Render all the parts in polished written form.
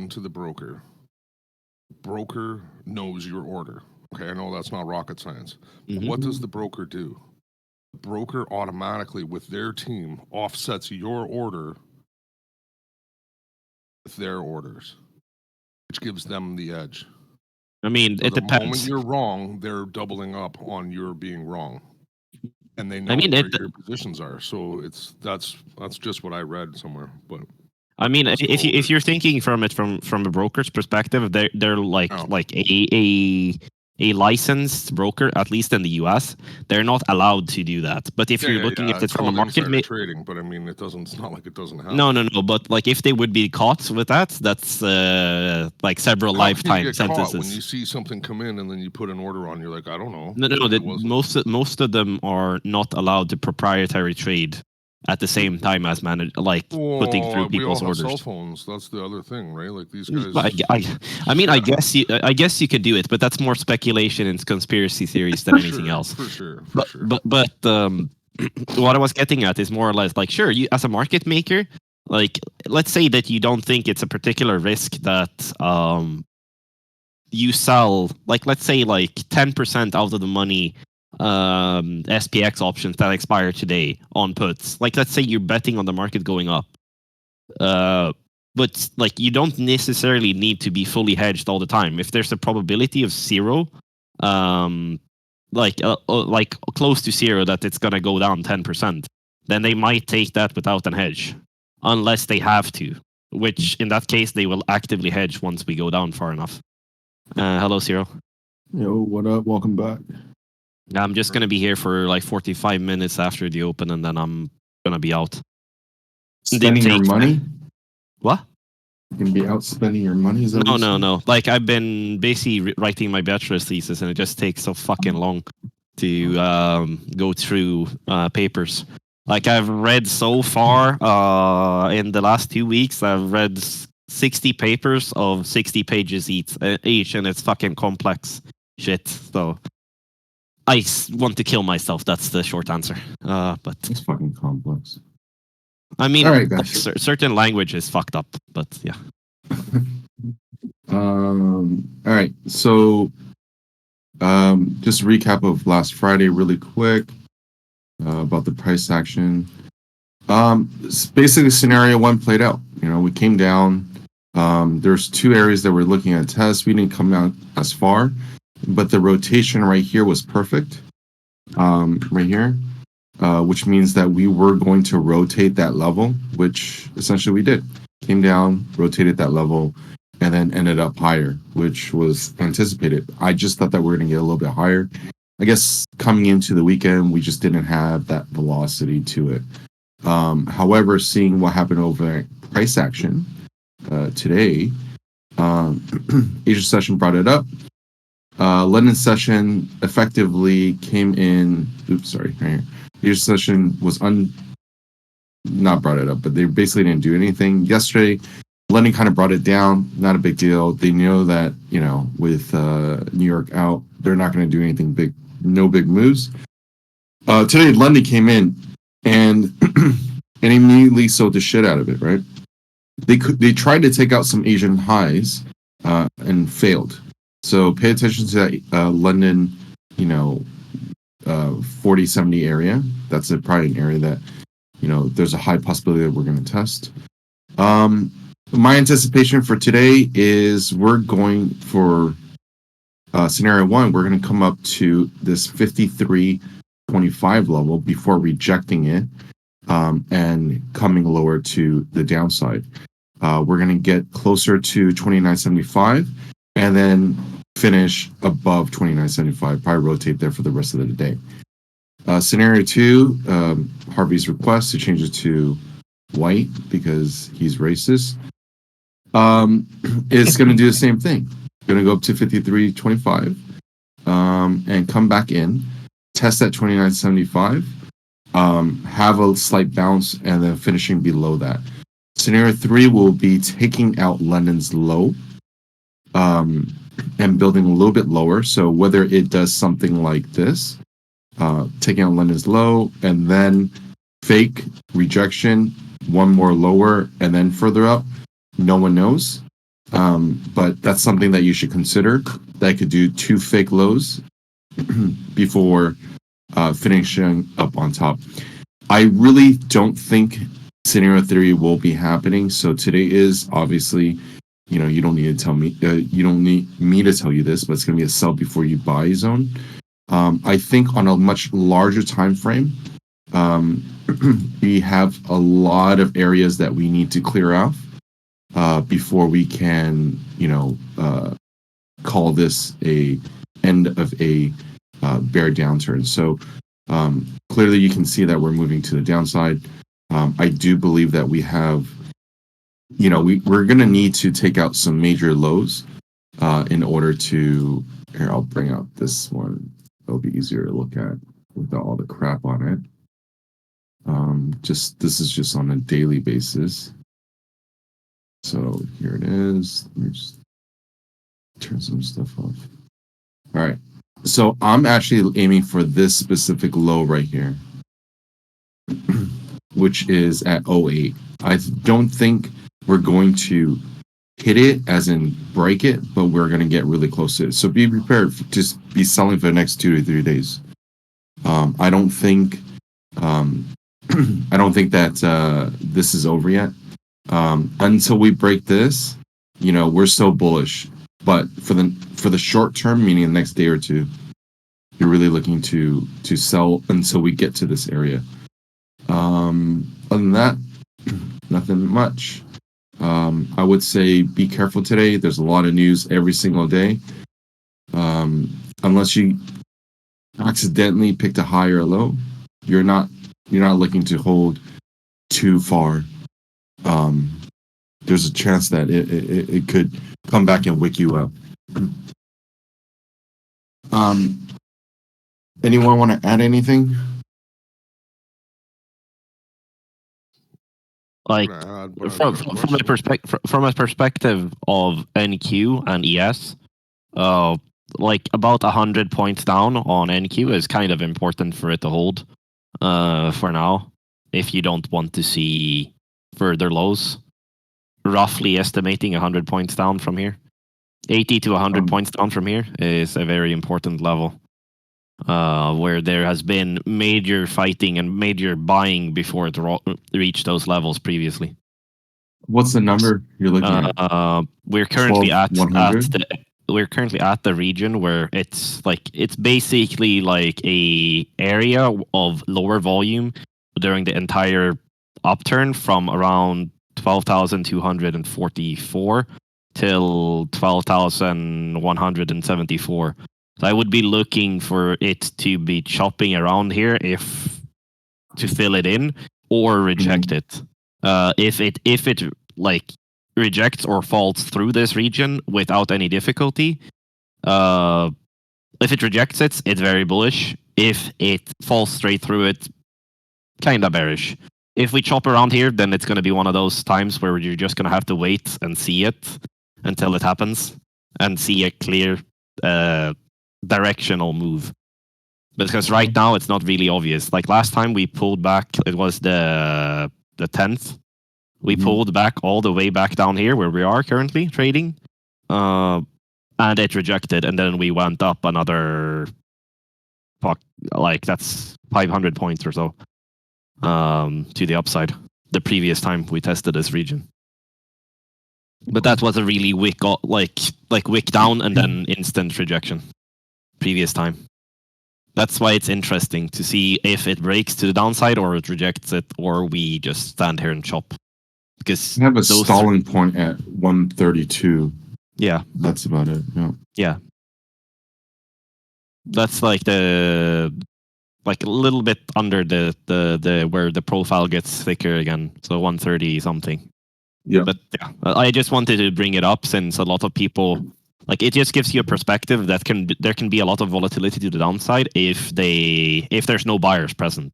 to the broker. Broker knows your order. Okay, I know that's not rocket science. But what does the broker do? The broker automatically, with their team, offsets your order with their orders, which gives them the edge. I mean, So it the moment depends. you're wrong, they're doubling up on your being wrong, and they know I mean, where your positions are. So that's just what I read somewhere. But I mean, let's if go over you're thinking from a broker's perspective, they're like Oh. a licensed broker, at least in the US. They're not allowed to do that. But if you're looking at it it's from a called market, insider trading, but I mean, it's not like it doesn't happen. no. But like, if they would be caught with that, that's like several How can you lifetime get sentences. caught when you see something come in and then you put an order on? You're like, I don't know. No. Most of them are not allowed to proprietary trade at the same time as putting through people's we all have orders. cell phones. That's the other thing, right? Like these guys. I mean, I guess you could do it, but that's more speculation and conspiracy theories than anything else. For sure. But what I was getting at is more or less like, sure, you as a market maker, like, let's say that you don't think it's a particular risk that you sell, like, let's say like 10% out of the money SPX options that expire today on puts. Like, let's say you're betting on the market going up. But like, you don't necessarily need to be fully hedged all the time. If there's a probability of zero, like close to zero, that it's gonna go down 10%, then they might take that without an hedge, unless they have to. Which in that case, they will actively hedge once we go down far enough. Hello, Zero. Yo, what up? Welcome back. I'm just gonna be here for like 45 minutes after the open, and then I'm gonna be out. Spending your money? What? You can be out spending your money? Is that No. Like, I've been basically writing my bachelor's thesis, and it just takes so fucking long to go through papers. Like, I've read so far in the last 2 weeks, I've read 60 papers of 60 pages each, and it's fucking complex shit. So I want to kill myself. That's the short answer. But it's fucking complex. I mean, all right, guys. Certain language is fucked up, but yeah. All right. So, just a recap of last Friday, really quick, about the price action. Basically, scenario one played out. We came down. There's two areas that we're looking at tests. We didn't come out as far, but the rotation right here was perfect. Right here. Which means that we were going to rotate that level, which essentially we did. Came down, rotated that level, and then ended up higher, which was anticipated. I just thought that we were going to get a little bit higher. I guess coming into the weekend, we just didn't have that velocity to it. However, seeing what happened over price action today, Asia session brought it up. London session effectively came in. Oops, sorry, right here. Your session was not brought it up, but they basically didn't do anything. Yesterday, London kind of brought it down. Not a big deal. They know that, with New York out, they're not going to do anything big. No big moves. Today, London came in and immediately sold the shit out of it, right? They tried to take out some Asian highs and failed. So pay attention to that London, 40-70 area. That's probably an area that, there's a high possibility that we're going to test. My anticipation for today is we're going for scenario one. We're going to come up to this 53.25 level before rejecting it and coming lower to the downside. We're going to get closer to 29.75 and then finish above 29.75, probably rotate there for the rest of the day. Scenario two, Harvey's request to change it to white because he's racist, is going to do the same thing. Going to go up to 53.25 and come back in, test at 29.75, have a slight bounce, and then finishing below that. Scenario three will be taking out London's low and building a little bit lower. So whether it does something like this, taking out London's low and then fake rejection, one more lower and then further up, no one knows. But that's something that you should consider. That could do 2 fake lows before finishing up on top. I really don't think scenario theory will be happening. So today is obviously, you don't need to tell me, you don't need me to tell you this, but it's going to be a sell before you buy zone. I think on a much larger time frame, we have a lot of areas that we need to clear off before we can, call this a end of a bear downturn. So clearly, you can see that we're moving to the downside. I do believe that we have, we're going to need to take out some major lows in order to. Here, I'll bring out this one. It'll be easier to look at without all the crap on it. This is just on a daily basis. So here it is. Let me just turn some stuff off. All right. So I'm actually aiming for this specific low right here, which is at 08. I don't think we're going to hit it, as in break it, but we're going to get really close to it. So be prepared to be selling for the next 2 to 3 days. I don't think that this is over yet. Until we break this, we're so bullish. But for the short term, meaning the next day or two, you're really looking to sell until we get to this area. Other than that, nothing much. I would say be careful today. There's a lot of news every single day. Unless you accidentally picked a high or a low, you're not looking to hold too far. There's a chance that it could come back and wick you up. Anyone want to add anything? Like from a perspective of NQ and ES, like about 100 points down on NQ is kind of important for it to hold for now, if you don't want to see further lows. Roughly estimating 100 points down from here. 80 to 100 points down from here is a very important level, where there has been major fighting and major buying before it reached those levels previously. What's the number you're looking at? We're currently 100? We're currently at the region where it's basically like a area of lower volume during the entire upturn from around 12,244 till 12,174. So I would be looking for it to be chopping around here to fill it in or reject it. If it like rejects or falls through this region without any difficulty, if it rejects it, it's very bullish. If it falls straight through it, kind of bearish. If we chop around here, then it's going to be one of those times where you're just going to have to wait and see it until it happens and see a clear directional move. Because right now it's not really obvious. Like last time we pulled back, it was the 10th. We pulled back all the way back down here where we are currently trading, and it rejected, and then we went up another, that's 500 points or so to the upside. The previous time we tested this region, but that was a really wick down and then instant rejection. Previous time. That's why it's interesting to see if it breaks to the downside or it rejects it, or we just stand here and chop. Because I have a stalling point at 132. Yeah. That's about it. Yeah. Yeah. That's like a little bit under the where the profile gets thicker again. So 130 something. Yeah. But yeah, I just wanted to bring it up since a lot of people, it just gives you a perspective that there can be a lot of volatility to the downside if there's no buyers present.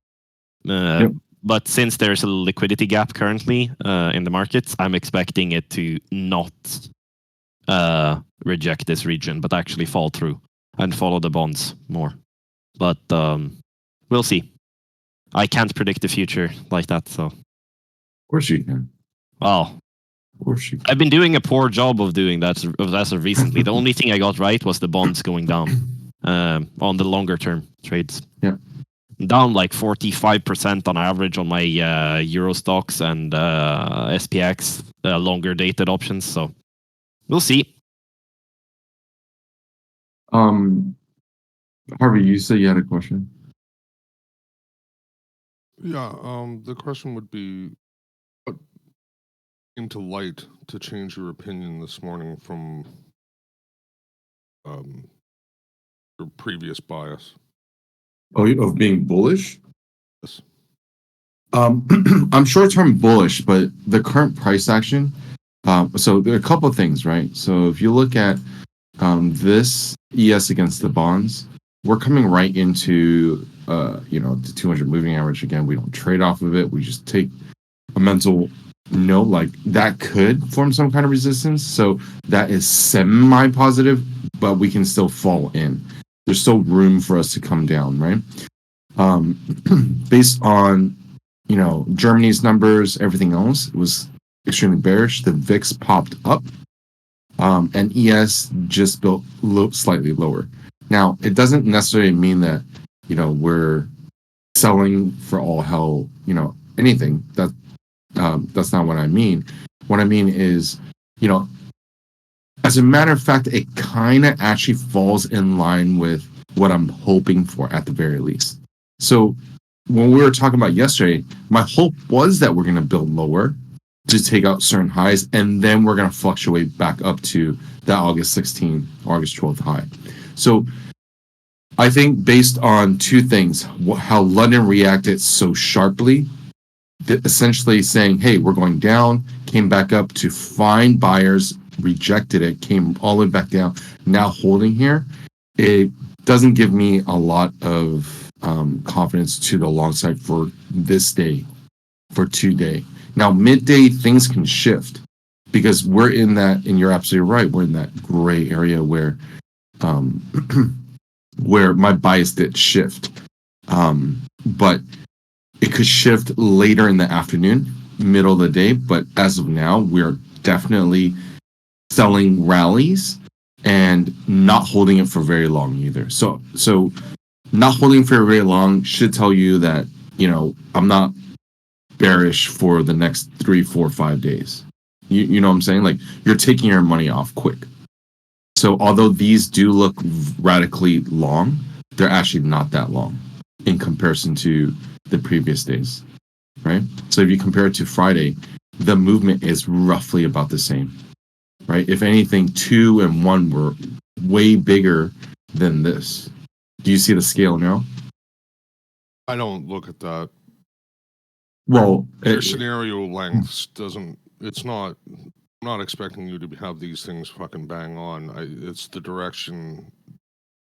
Yep. But since there's a liquidity gap currently in the markets, I'm expecting it to not reject this region, but actually fall through and follow the bonds more. But we'll see. I can't predict the future like that, so. Of course you can. Well, Or she. I've been doing a poor job of doing that as of recently. The only thing I got right was the bonds going down on the longer term trades. Yeah. Down like 45% on average on my Euro stocks and SPX longer dated options. So we'll see. Harvey, you said you had a question. Yeah, the question would be, what came to light to change your opinion this morning from your previous bias? Oh, of being bullish? Yes. I'm short-term bullish, but the current price action. So there are a couple of things, right? So if you look at this ES against the bonds, we're coming right into the 200 moving average again. We don't trade off of it. We just take a mental note like that could form some kind of resistance. So that is semi-positive, but we can still fall in. There's still room for us to come down, right? Based on Germany's numbers, everything else, it was extremely bearish. The VIX popped up, and ES just built slightly lower. Now, it doesn't necessarily mean that we're selling for all hell, anything. That's not what I mean. What I mean is, as a matter of fact, it kind of actually falls in line with what I'm hoping for at the very least. So when we were talking about yesterday, my hope was that we're going to build lower to take out certain highs, and then we're going to fluctuate back up to that August 12th high. So I think based on two things, how London reacted so sharply, essentially saying, hey, we're going down, came back up to find buyers, rejected it, came all the way back down, now holding here, it doesn't give me a lot of confidence to the long side for this day, for today. Now, midday, things can shift because we're in that, and you're absolutely right, we're in that gray area where where my bias did shift. But it could shift later in the afternoon, middle of the day. But as of now, we're definitely selling rallies and not holding it for very long either. So not holding for very long should tell you that, I'm not bearish for the next 3, 4, 5 days. You know what I'm saying? Like, you're taking your money off quick. So although these do look radically long, they're actually not that long in comparison to the previous days, right? So if you compare it to Friday, the movement is roughly about the same, right? If anything, 2 and 1 were way bigger than this. Do you see the scale now? I don't look at that. Well, your scenario lengths doesn't. It's not. I'm not expecting you to have these things fucking bang on. It's the direction.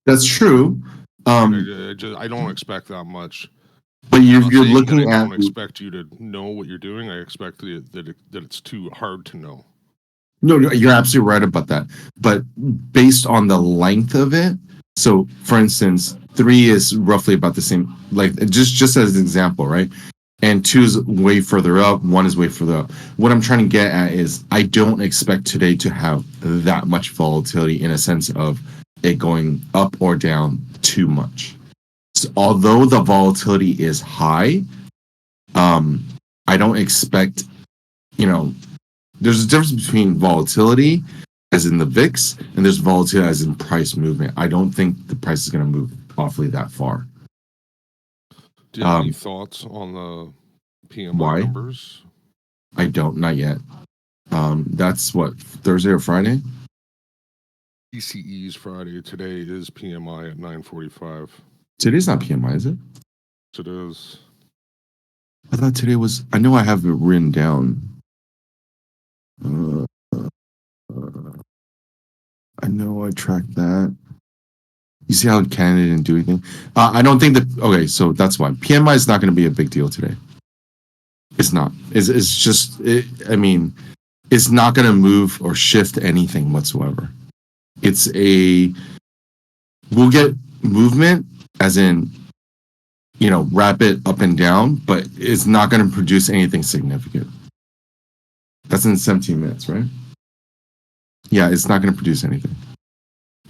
That's true. I don't expect that much. But you're looking I at. don't expect you to know what you're doing. I expect that it's too hard to know. No, you're absolutely right about that. But based on the length of it, so for instance, 3 is roughly about the same. Like just as an example, right? And 2 is way further up. 1 is way further up. What I'm trying to get at is I don't expect today to have that much volatility in a sense of it going up or down too much. So although the volatility is high, I don't expect, there's a difference between volatility as in the VIX and there's volatility as in price movement. I don't think the price is going to move awfully that far. Do you have any thoughts on the PMI numbers? I don't, not yet. That's what, Thursday or Friday? PCE's Friday. Today is PMI at 9:45. Today's not PMI, is it? It is. I thought today was, I know I have it written down. I know I tracked that. You see how Canada didn't do anything? I don't think that, okay, so that's why. PMI is not going to be a big deal today. It's not. It's just, it's not going to move or shift anything whatsoever. We'll get movement as in, rapid up and down, but it's not going to produce anything significant. That's in 17 minutes, right? Yeah, it's not going to produce anything.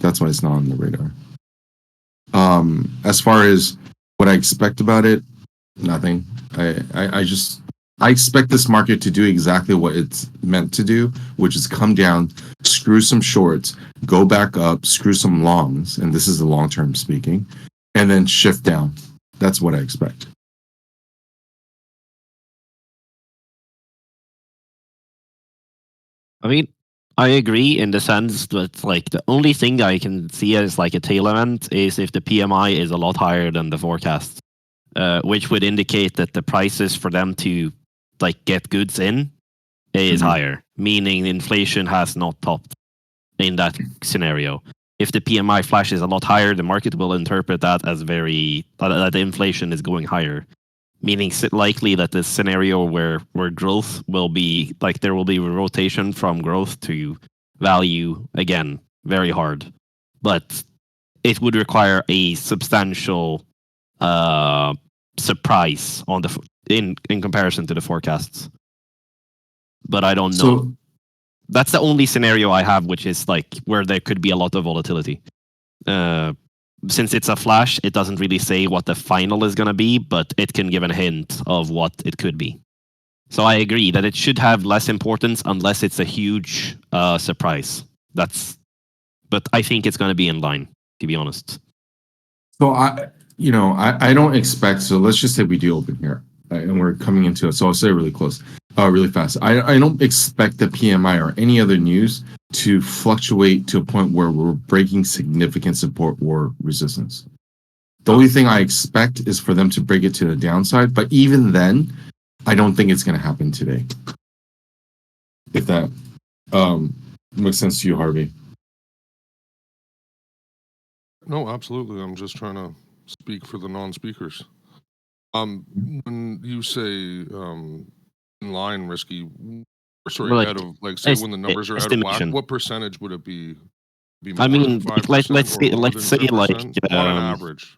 That's why it's not on the radar. As far as what I expect about it, nothing. I expect this market to do exactly what it's meant to do, which is come down, screw some shorts, go back up, screw some longs, and this is the long term speaking, and then shift down. That's what I expect. I mean, I agree in the sense that like the only thing I can see as like a tail event is if the PMI is a lot higher than the forecast, which would indicate that the prices for them to like get goods in is higher, meaning inflation has not topped in that scenario. If the PMI flashes a lot higher, the market will interpret that as that the inflation is going higher, meaning likely that the scenario where growth will be like there will be a rotation from growth to value again very hard, but it would require a substantial surprise on the in comparison to the forecasts. But I don't know. So That's the only scenario I have, which is like where there could be a lot of volatility. Since it's a flash, it doesn't really say what the final is going to be, but it can give a hint of what it could be. So I agree that it should have less importance unless it's a huge surprise. But I think it's going to be in line, to be honest. So I don't expect. So let's just say we do open here, and we're coming into it. So I'll say really close, really fast. I don't expect the PMI or any other news to fluctuate to a point where we're breaking significant support or resistance. The only thing I expect is for them to break it to the downside. But even then, I don't think it's going to happen today. If that makes sense to you, Harvey. No, absolutely. I'm just trying to speak for the non-speakers. When you say in line risky, or sorry, Well, ahead of like say when the numbers are out of whack, estimation. what percentage would it be? I More mean, than 5% let's or say, more let's than say like 10% on an average?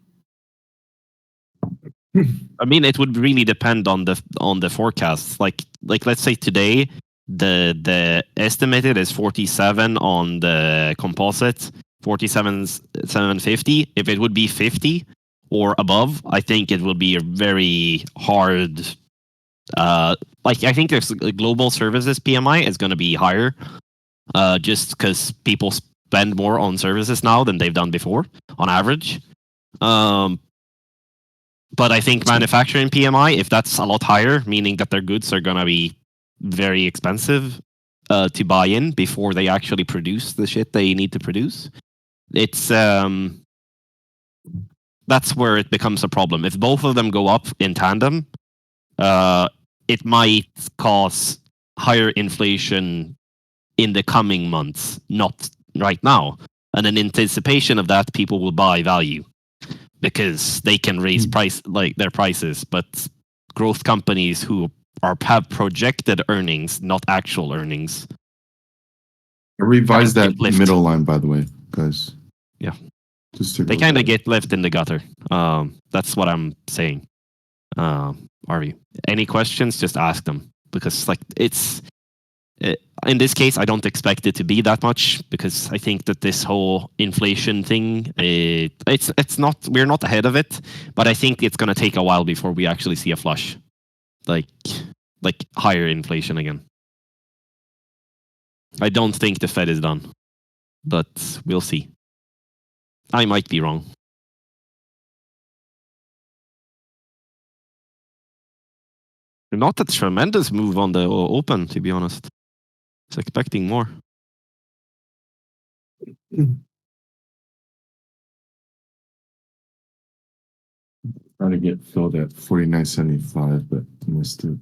I mean, it would really depend on the forecasts. Like let's say today the estimated is 47 on the composite, 47,750. If it would be 50 or above, I think it will be a very hard. Like I think there's a global services PMI is going to be higher, just because people spend more on services now than they've done before on average. But I think manufacturing PMI, if that's a lot higher, meaning that their goods are going to be very expensive to buy in before they actually produce the shit they need to produce, it's that's where it becomes a problem. If both of them go up in tandem, it might cause higher inflation in the coming months, not right now. And in anticipation of that, people will buy value because they can raise their prices, but growth companies who have projected earnings, not actual earnings. I revised that middle line, by the way, guys. Yeah, they kind of get left in the gutter. That's what I'm saying. Harvey, any questions? Just ask them, because like in this case, I don't expect it to be that much, because I think that this whole inflation thing, it's not, we're not ahead of it, but I think it's going to take a while before we actually see a flush, like higher inflation again. I don't think the Fed is done, but we'll see. I might be wrong. Not a tremendous move on the open, to be honest. I was expecting more. Trying to get filled at 49.75, but missed it.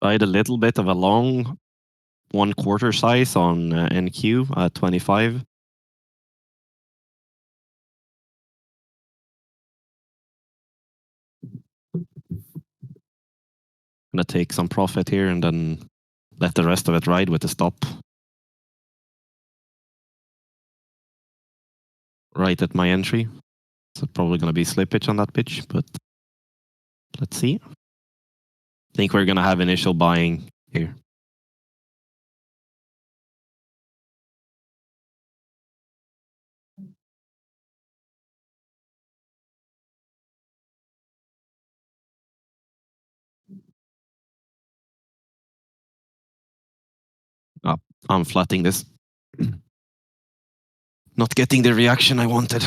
I had a little bit of a long 1/4 size on NQ at 25. gonna take some profit here and then let the rest of it ride with the stop. Right at my entry. So probably gonna be slippage on that pitch, but let's see. I think we're gonna have initial buying here. I'm flatting this. Not getting the reaction I wanted.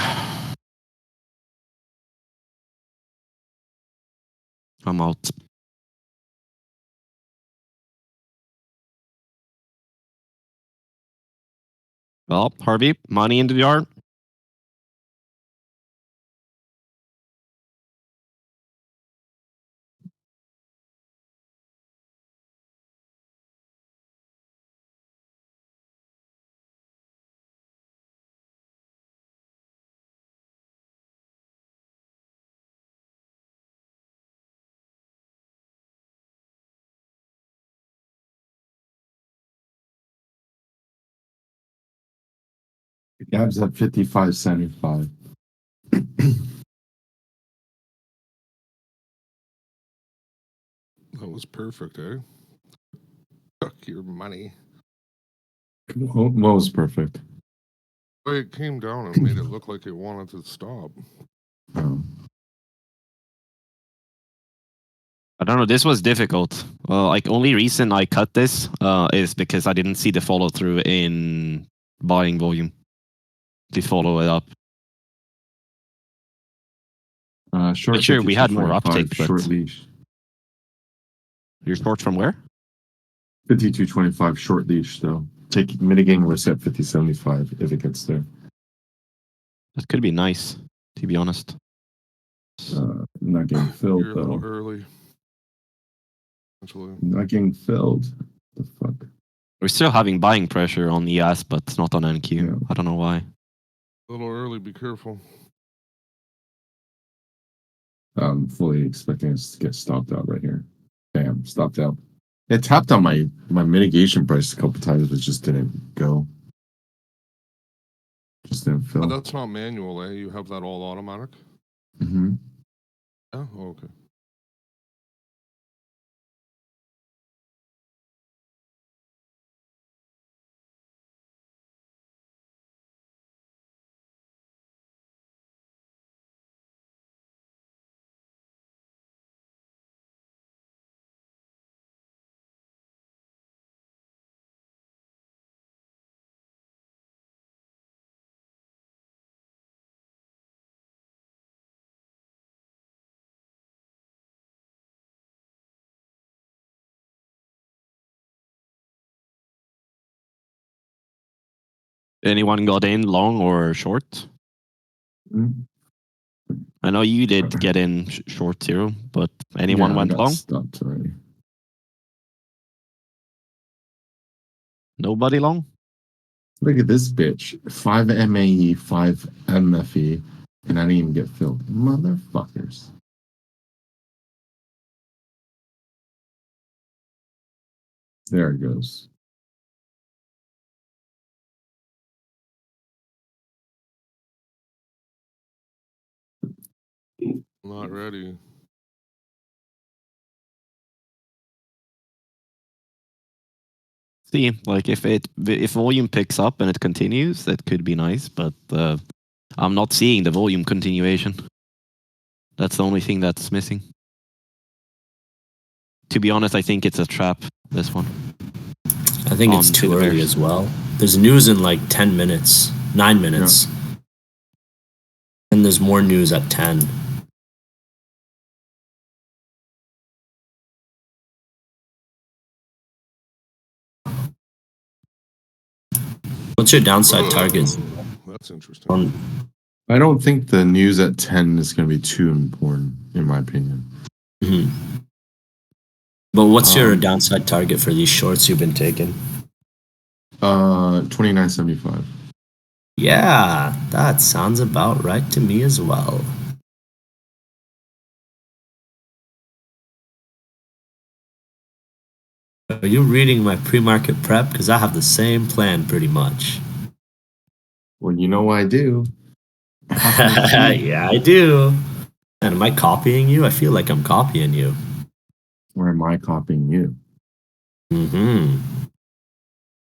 I'm out. Well, Harvey, money in the jar. Gab's at 55.75. That was perfect, eh? Fuck your money. What was perfect? Well, it came down and made it look like it wanted to stop. Oh. I don't know. This was difficult. Like only reason I cut this is because I didn't see the follow through in buying volume. To follow it up. Short Sure, we had more 52.25, uptake, but short leash. You're short from where? 52.25 short leash though. Take mitigating risk at 50.75 if it gets there. That could be nice, to be honest. Not getting filled You're a little though. early. Actually, Not getting filled. The fuck. We're still having buying pressure on ES, but not on NQ. Yeah. I don't know why. a little early. Be careful. I'm fully expecting us to get stopped out right here. Bam, stopped out. It tapped on my mitigation price a couple times, but just didn't go. Just didn't fill. But that's not manual, eh? You have that all automatic? Mm-hmm. Yeah? Oh, okay. Anyone got in long or short? Mm-hmm. I know you did get in short zero, but anyone went long? Stopped already. Nobody long? Look at this bitch. 5 MAE, 5 MFE, and I didn't even get filled. Motherfuckers. There it goes. Not ready. See, like if volume picks up and it continues, that could be nice, but I'm not seeing the volume continuation. That's the only thing that's missing. To be honest, I think it's a trap, this one. I think it's too early as well. There's news in like 10 minutes, 9 minutes. Yeah. And there's more news at 10. What's your downside target? That's interesting. I don't think the news at 10 is going to be too important, in my opinion. Mm-hmm. But what's your downside target for these shorts you've been taking? 29.75. Yeah, that sounds about right to me as well. Are you reading my pre-market prep? Because I have the same plan pretty much. Well, you know I do. Yeah, I do. And am I copying you? I feel like I'm copying you. Or am I copying you?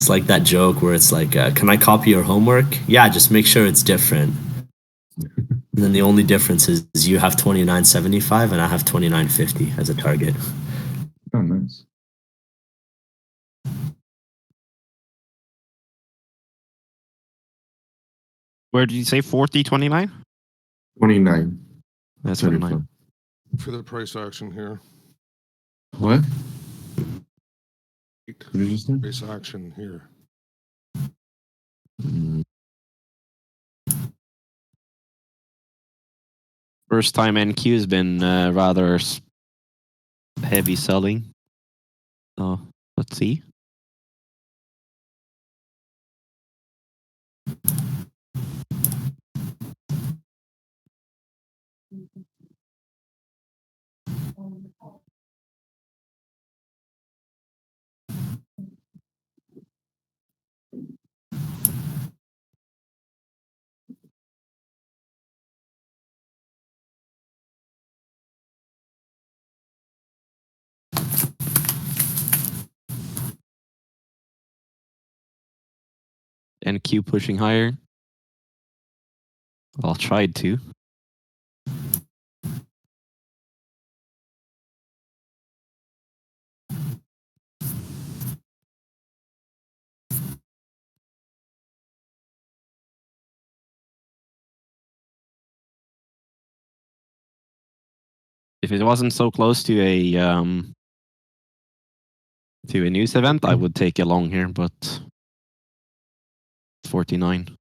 It's like that joke where it's like, can I copy your homework? Yeah, just make sure it's different. And then the only difference is you have 29.75 and I have 29.50 as a target. Oh, nice. Where did you say 40.29? 29. That's 34. 29. For the price action here. What? What did you say? Price action here. First time NQ has been rather heavy selling. So let's see. NQ pushing higher. I'll try to. If it wasn't so close to a news event, I would take a long here, but 49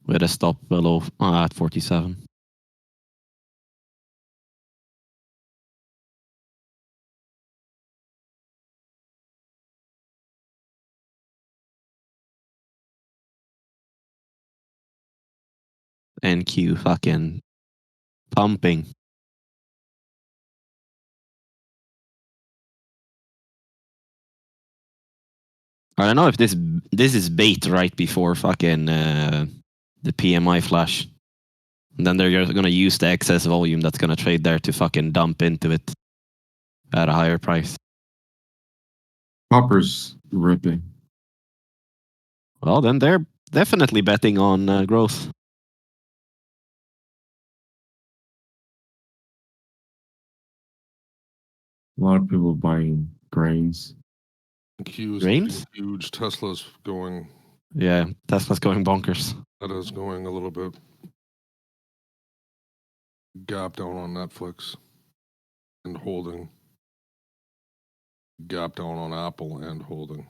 with a stop below at 47. NQ fucking pumping. I don't know if this is bait right before fucking the PMI flash. And then they're going to use the excess volume that's going to trade there to fucking dump into it at a higher price. Copper's ripping. Well, then they're definitely betting on growth. A lot of people buying grains. Q is Grains? huge. Tesla's going. Yeah, Tesla's going bonkers. That is going a little bit. Gap down on Netflix and holding. Gap down on Apple and holding.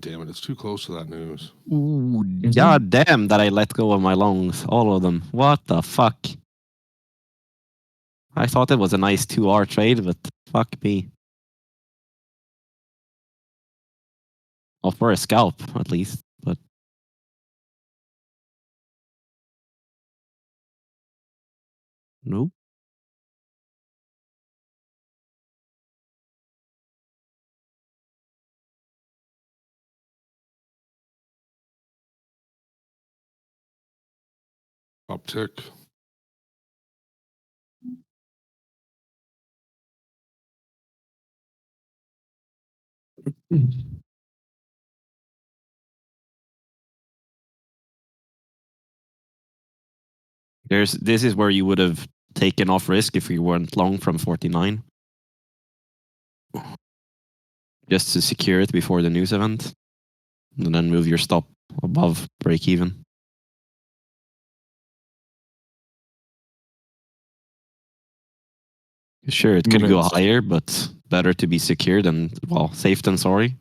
Damn it, it's too close to that news. Ooh, god damn that I let go of my longs. All of them. What the fuck? I thought it was a nice 2R trade, but fuck me. Well, for a scalp, at least. But nope. Uptick. This is where you would have taken off risk if you weren't long from 49. Just to secure it before the news event. And then move your stop above break even. Sure, it could go higher, but better to be secure than, well, safe than sorry.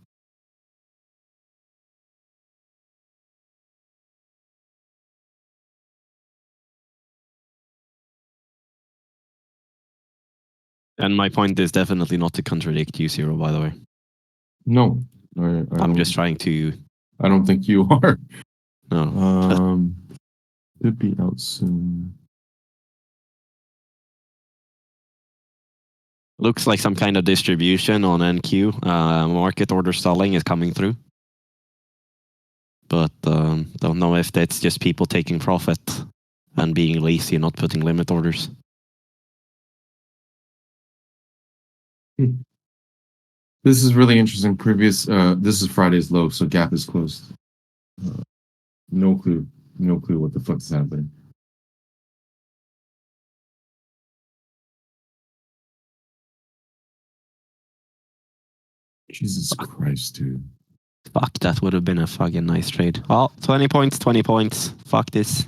And my point is definitely not to contradict you, Zero, by the way. No, I'm just trying to. I don't think you are. No. Could be out soon. Looks like some kind of distribution on NQ. Market order stalling is coming through. But don't know if that's just people taking profit and being lazy and not putting limit orders. This is really interesting. This is Friday's low, so gap is closed. No clue. No clue what the fuck's happening. Jesus Christ, dude. Fuck, that would have been a fucking nice trade. Oh, 20 points, 20 points. Fuck this.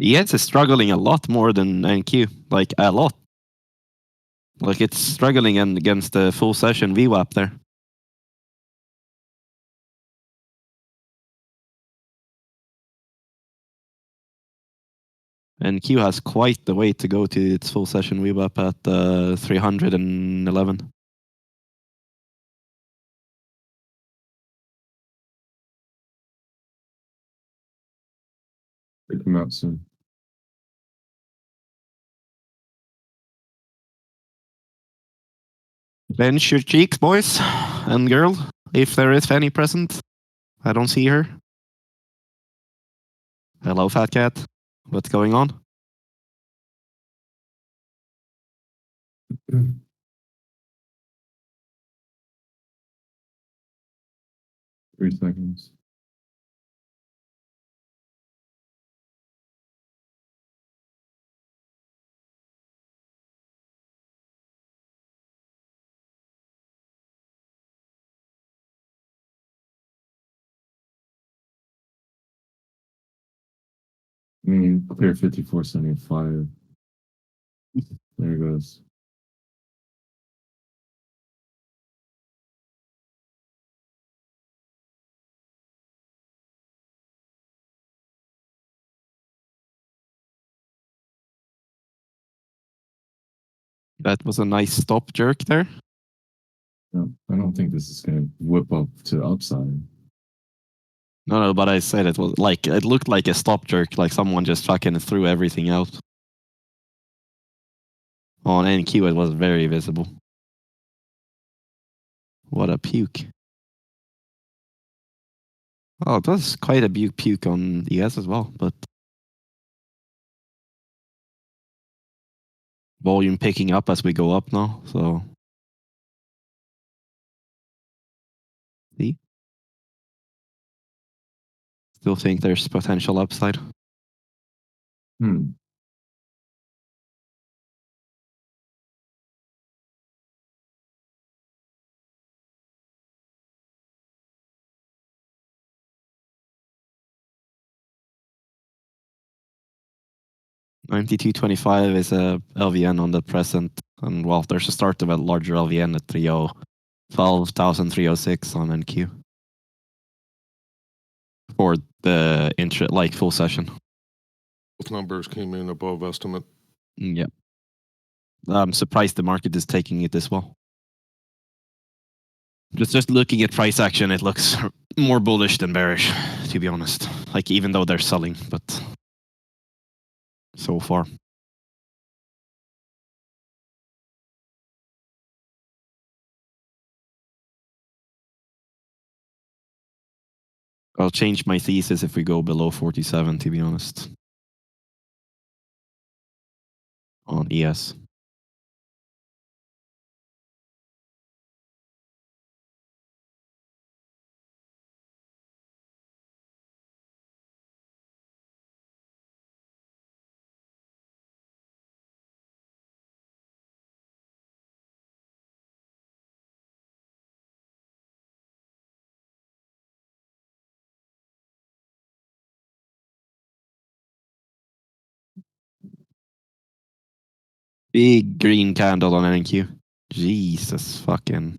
ES is struggling a lot more than NQ. Like, a lot. Like, it's struggling against the full session VWAP there. NQ has quite the way to go to its full session VWAP at 311. They come out soon. Bench your cheeks, boys and girl, if there is any present. I don't see her. Hello, fat cat. What's going on? 3 seconds. Clear 54.75. There it goes. That was a nice stop jerk there. No, I don't think this is going to whip up to upside. No, but I said it looked like a stop jerk, like someone just fucking threw everything out. On NQ, it was very visible. What a puke. Oh, it was quite a puke on ES as well, but volume picking up as we go up now, so. See? Still think there's potential upside. 92.25 is a LVN on the present, and well, there's a start of a larger LVN at 12,306 on NQ for the full session. Both numbers came in above estimate. Yeah. I'm surprised the market is taking it this well. Just looking at price action, it looks more bullish than bearish, to be honest. Like, even though they're selling, but so far. I'll change my thesis if we go below 47, to be honest. On ES. Big green candle on NQ. Jesus fucking.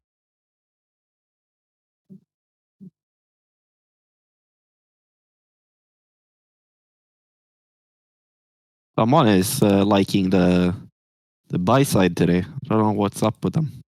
Someone is liking the buy side today. I don't know what's up with them.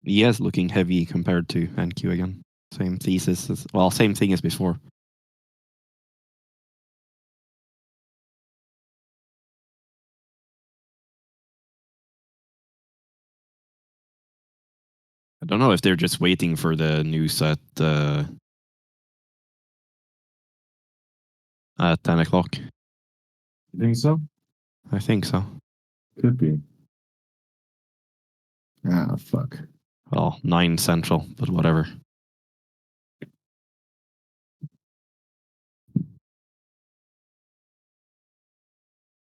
ES looking heavy compared to NQ again. Same thesis as well, same thing as before. I don't know if they're just waiting for the news at 10 o'clock. You think so? I think so. Could be. Ah, fuck. Well, 9 Central, but whatever.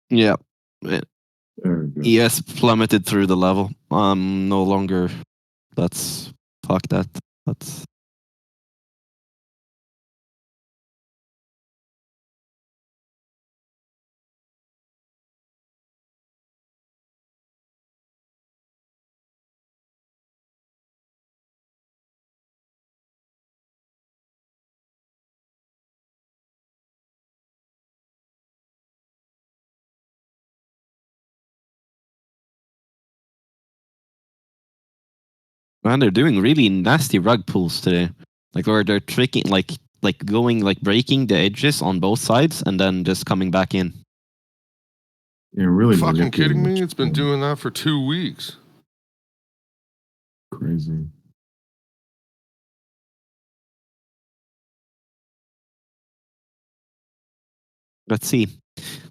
Yeah. There we go. ES plummeted through the level. No longer. That's fuck that. That's man, they're doing really nasty rug pulls today. Like where they're tricking, like going, like breaking the edges on both sides and then just coming back in. You're really Fucking kidding manipulating me? It's been the- doing that for 2 weeks. Crazy. Let's see.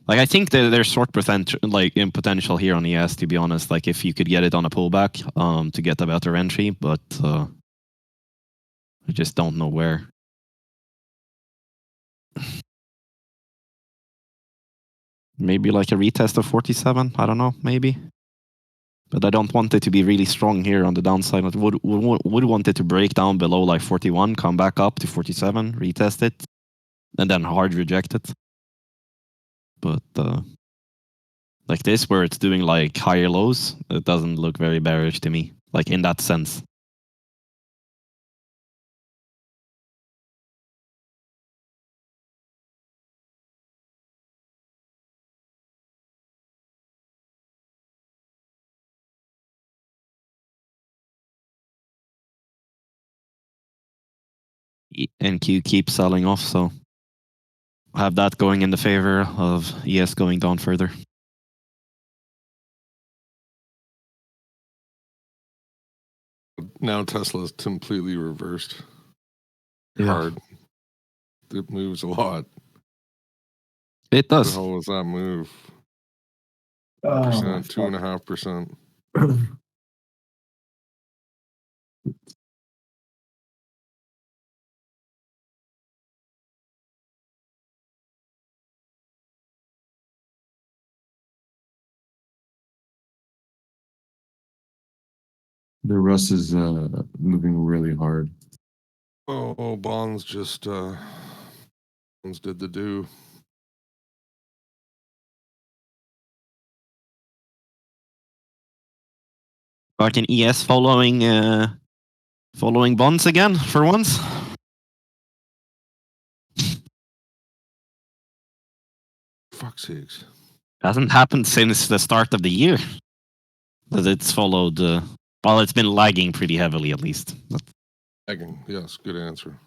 Like I think that there's short potential, like in potential here on ES. To be honest, like if you could get it on a pullback, to get a better entry, but I just don't know where. Maybe like a retest of 47. I don't know. Maybe. But I don't want it to be really strong here on the downside. I would want it to break down below like 41, come back up to 47, retest it, and then hard reject it. But like this, where it's doing like higher lows, it doesn't look very bearish to me. Like in that sense. NQ keeps selling off, so have that going in the favor of ES going down further. Now Tesla's completely reversed. Yeah. Hard. It moves a lot. It What the does. hell was that move? Oh, Percent, fuck. 2.5%. The Russ is moving really hard. Oh, bonds just bonds did the do. Like an ES following bonds again for once. Fuck's sakes. Hasn't happened since the start of the year. That it's followed. Well, it's been lagging pretty heavily at least. Lagging. Yes, good answer.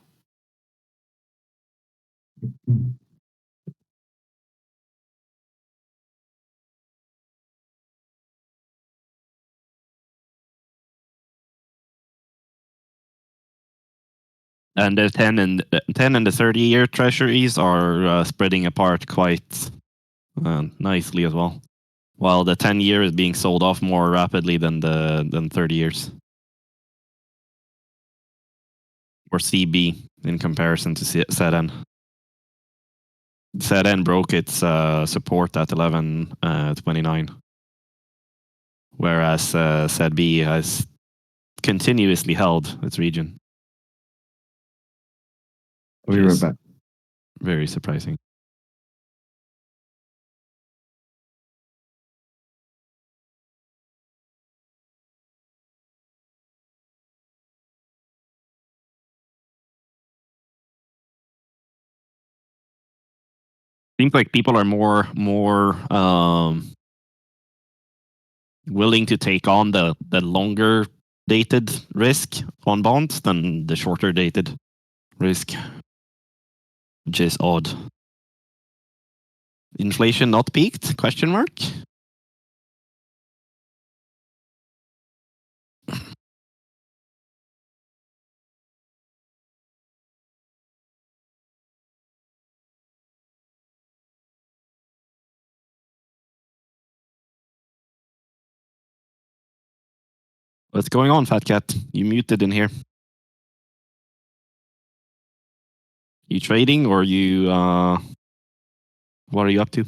And the 10 and the 30-year treasuries are spreading apart quite nicely as well. While the 10-year is being sold off more rapidly than 30 years. Or CB in comparison to ZN. ZN broke its support at 11.29, whereas ZB has continuously held its region. I'll be right back. Very surprising. Seems like people are more willing to take on the longer dated risk on bonds than the shorter dated risk, which is odd. Inflation not peaked? Question mark. What's going on, Fat Cat? You muted in here. You trading or you what are you up to?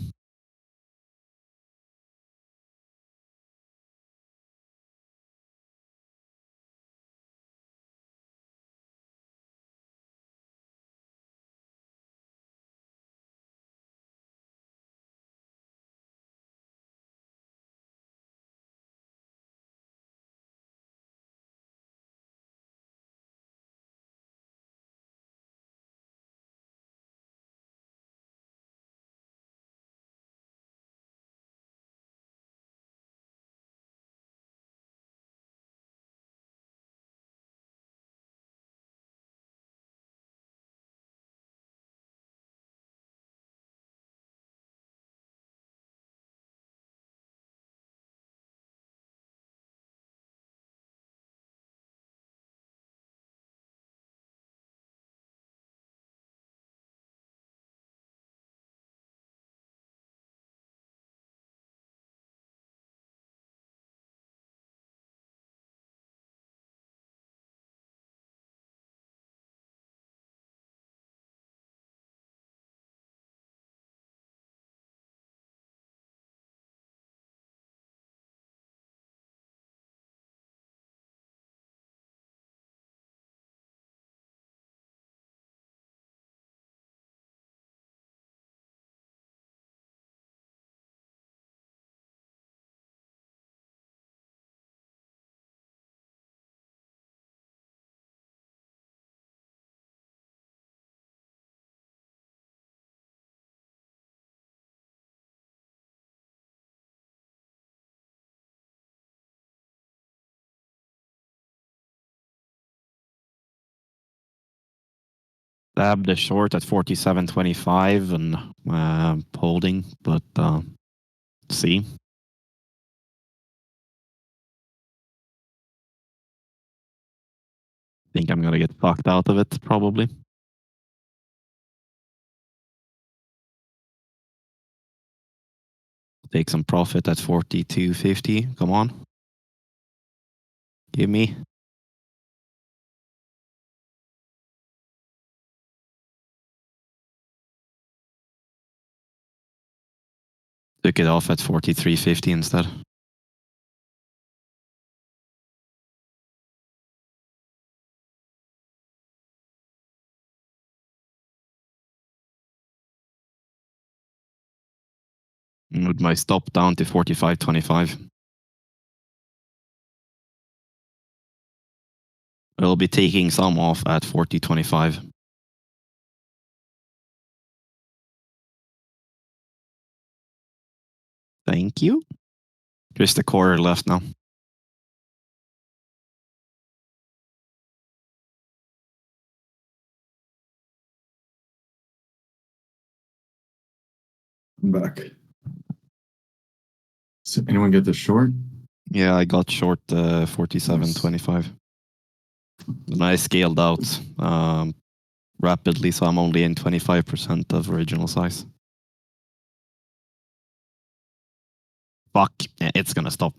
Stab the short at 47.25 and holding, but see. Think I'm gonna get fucked out of it probably. Take some profit at 42.50. Come on. Give me. Took it off at 43.50 instead. With my stop down to 45.25. I'll be taking some off at 40.25. Thank you. Just a quarter left now. I'm back. So anyone get the short? Yeah, I got short 47.25. And I scaled out rapidly, so I'm only in 25% of original size. Fuck, it's gonna stop.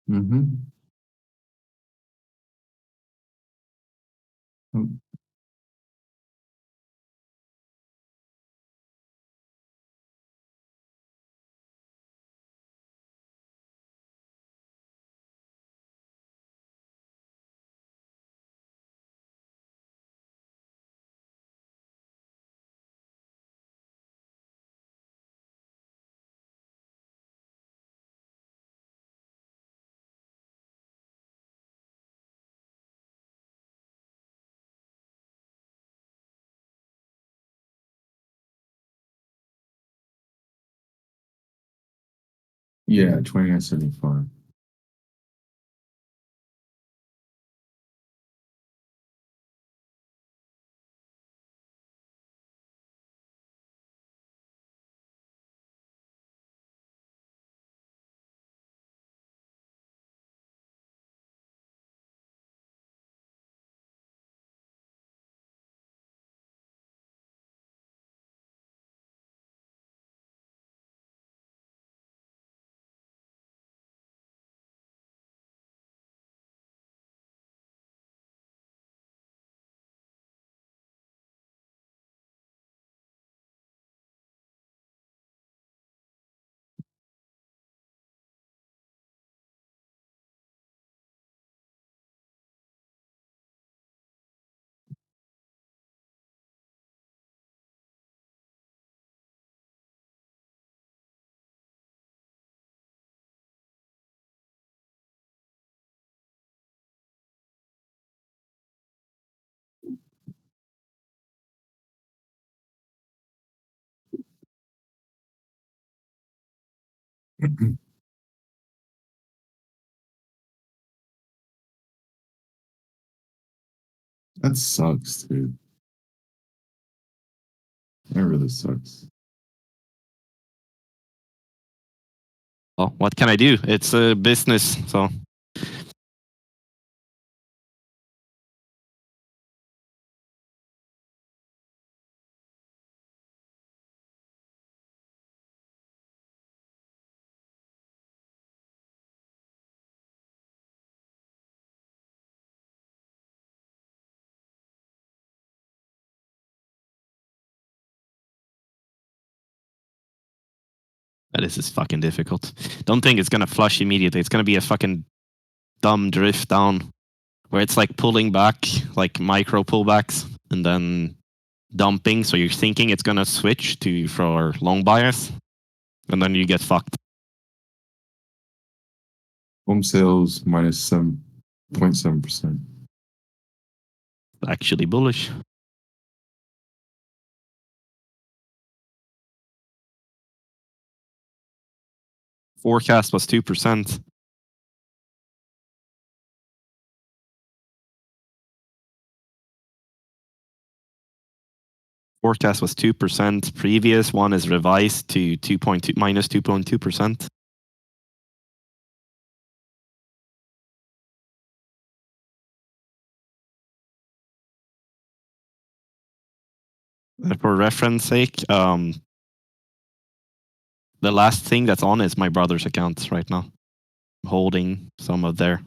Mm-hmm. Yeah, 29.75. That sucks, dude. That really sucks. Well, what can I do? It's a business, so. This is fucking difficult. Don't think it's gonna flush immediately. It's gonna be a fucking dumb drift down where it's like pulling back, like micro pullbacks, and then dumping. So you're thinking it's gonna switch to for long bias, and then you get fucked. Home sales minus 7.7%. Actually bullish. Forecast was 2%. Forecast was 2%. Previous one is revised to 2.2 minus 2.2%. For reference sake, the last thing that's on is my brother's account right now. I'm holding some of their.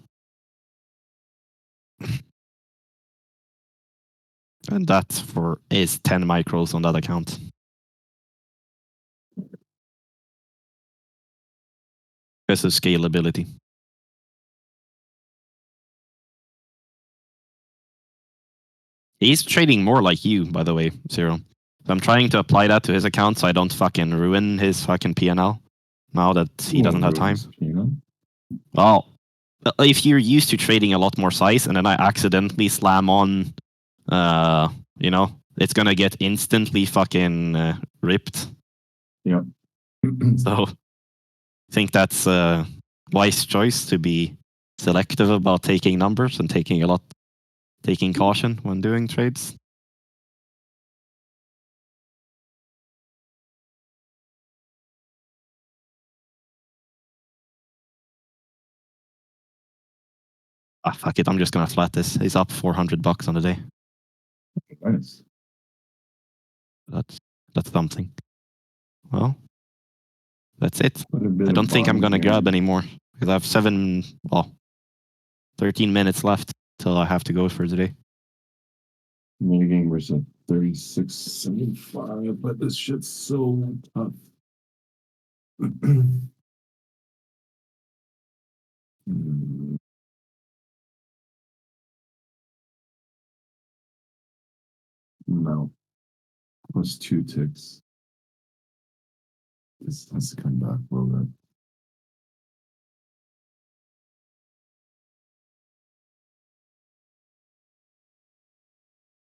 And that is 10 micros on that account. Because of scalability. He's trading more like you, by the way, Zero. So I'm trying to apply that to his account so I don't fucking ruin his fucking P&L now that he doesn't have time. Well, if you're used to trading a lot more size and then I accidentally slam on, it's gonna get instantly fucking ripped. Yeah. So I think that's a wise choice to be selective about taking numbers and taking caution when doing trades. Fuck it, I'm just gonna flat this. He's up $400 on the day. Nice. That's something. Well, that's it. I don't think I'm gonna grab anymore. because I have 13 minutes left till I have to go for today. Minigame was at 36.75, but this shit's so tough. No. Plus 2 ticks. This has to come back a little bit.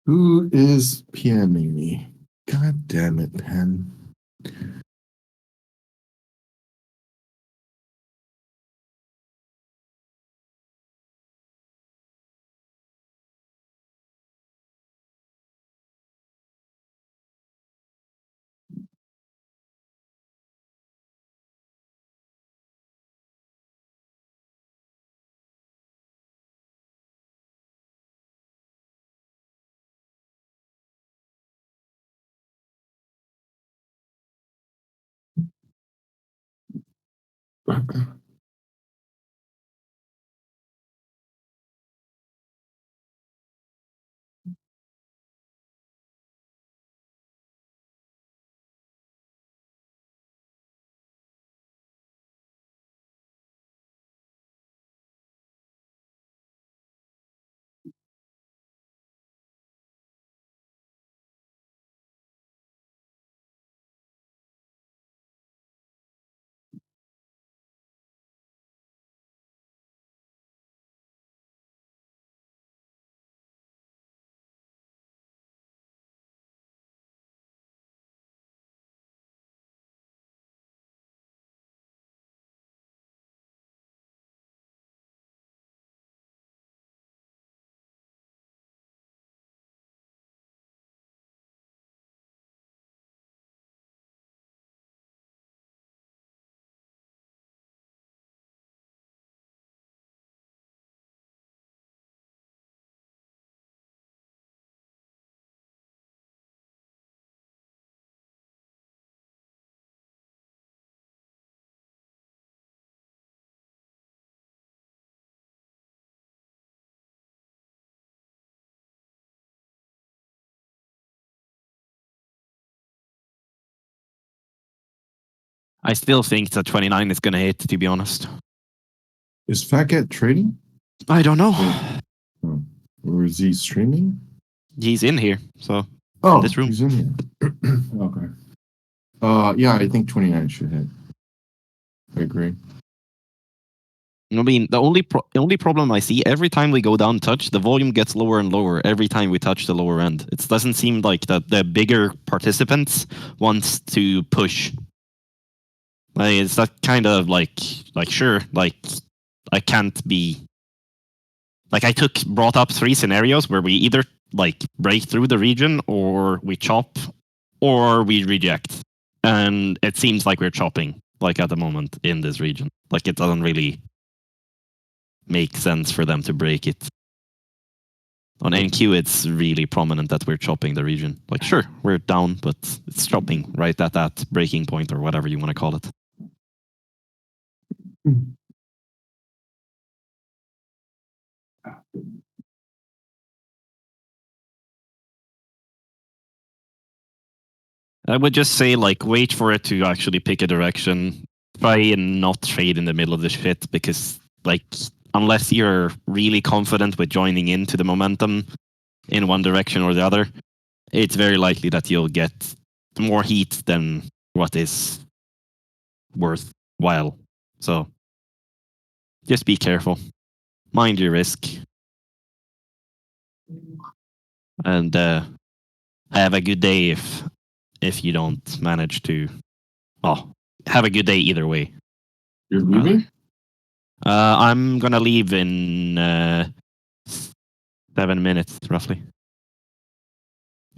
Who is PMing me? God damn it, Pen. I still think that 29 is going to hit, to be honest. Is Fat Cat trading? I don't know. Oh. Or is he streaming? He's in here, so Oh, this room. he's in here. Okay. Yeah, I think 29 should hit. I agree. I mean, the only problem I see every time we go down touch, the volume gets lower and lower every time we touch the lower end. It doesn't seem like that the bigger participants wants to push. Like, it's that kind of like sure, like I can't be like I brought up 3 scenarios where we either like break through the region or we chop or we reject. And it seems like we're chopping like at the moment in this region. Like it doesn't really make sense for them to break it. On NQ, it's really prominent that we're chopping the region. Like, sure, we're down, but it's chopping right at that breaking point or whatever you want to call it. I would just say, like, wait for it to actually pick a direction. Try and not trade in the middle of the shit because, like, unless you're really confident with joining into the momentum in one direction or the other, it's very likely that you'll get more heat than what is worthwhile. So just be careful. Mind your risk. And have a good day if you don't manage to... Oh, have a good day either way. You're leaving? I'm going to leave in 7 minutes, roughly.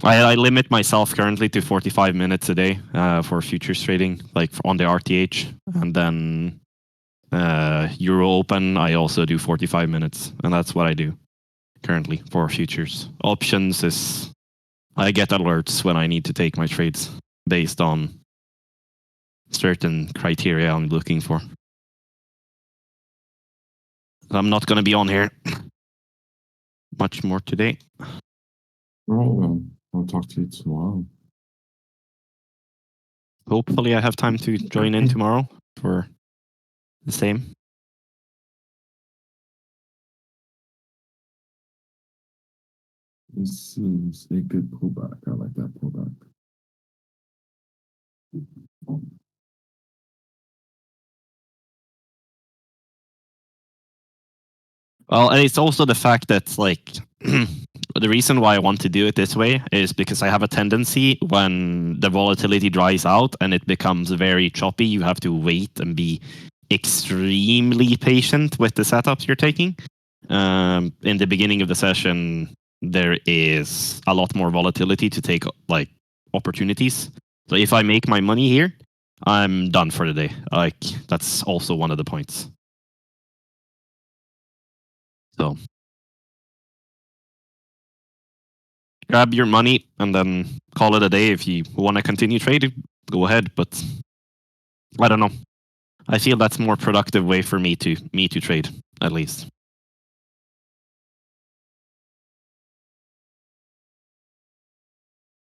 I limit myself currently to 45 minutes a day for futures trading, like on the RTH. And then Euro Open, I also do 45 minutes. And that's what I do currently for futures. Options is I get alerts when I need to take my trades based on certain criteria I'm looking for. I'm not going to be on here much more today. Oh, I'll talk to you tomorrow. Hopefully, I have time to join in tomorrow for the same. This is a good pullback. I like that pullback. Well, and it's also the fact that, like, the reason why I want to do it this way is because I have a tendency when the volatility dries out and it becomes very choppy, you have to wait and be extremely patient with the setups you're taking. In the beginning of the session, there is a lot more volatility to take, like, opportunities. So if I make my money here, I'm done for the day. Like, that's also one of the points. So grab your money and then call it a day. If you want to continue trading, go ahead. But I don't know. I feel that's more productive way for me to trade, at least.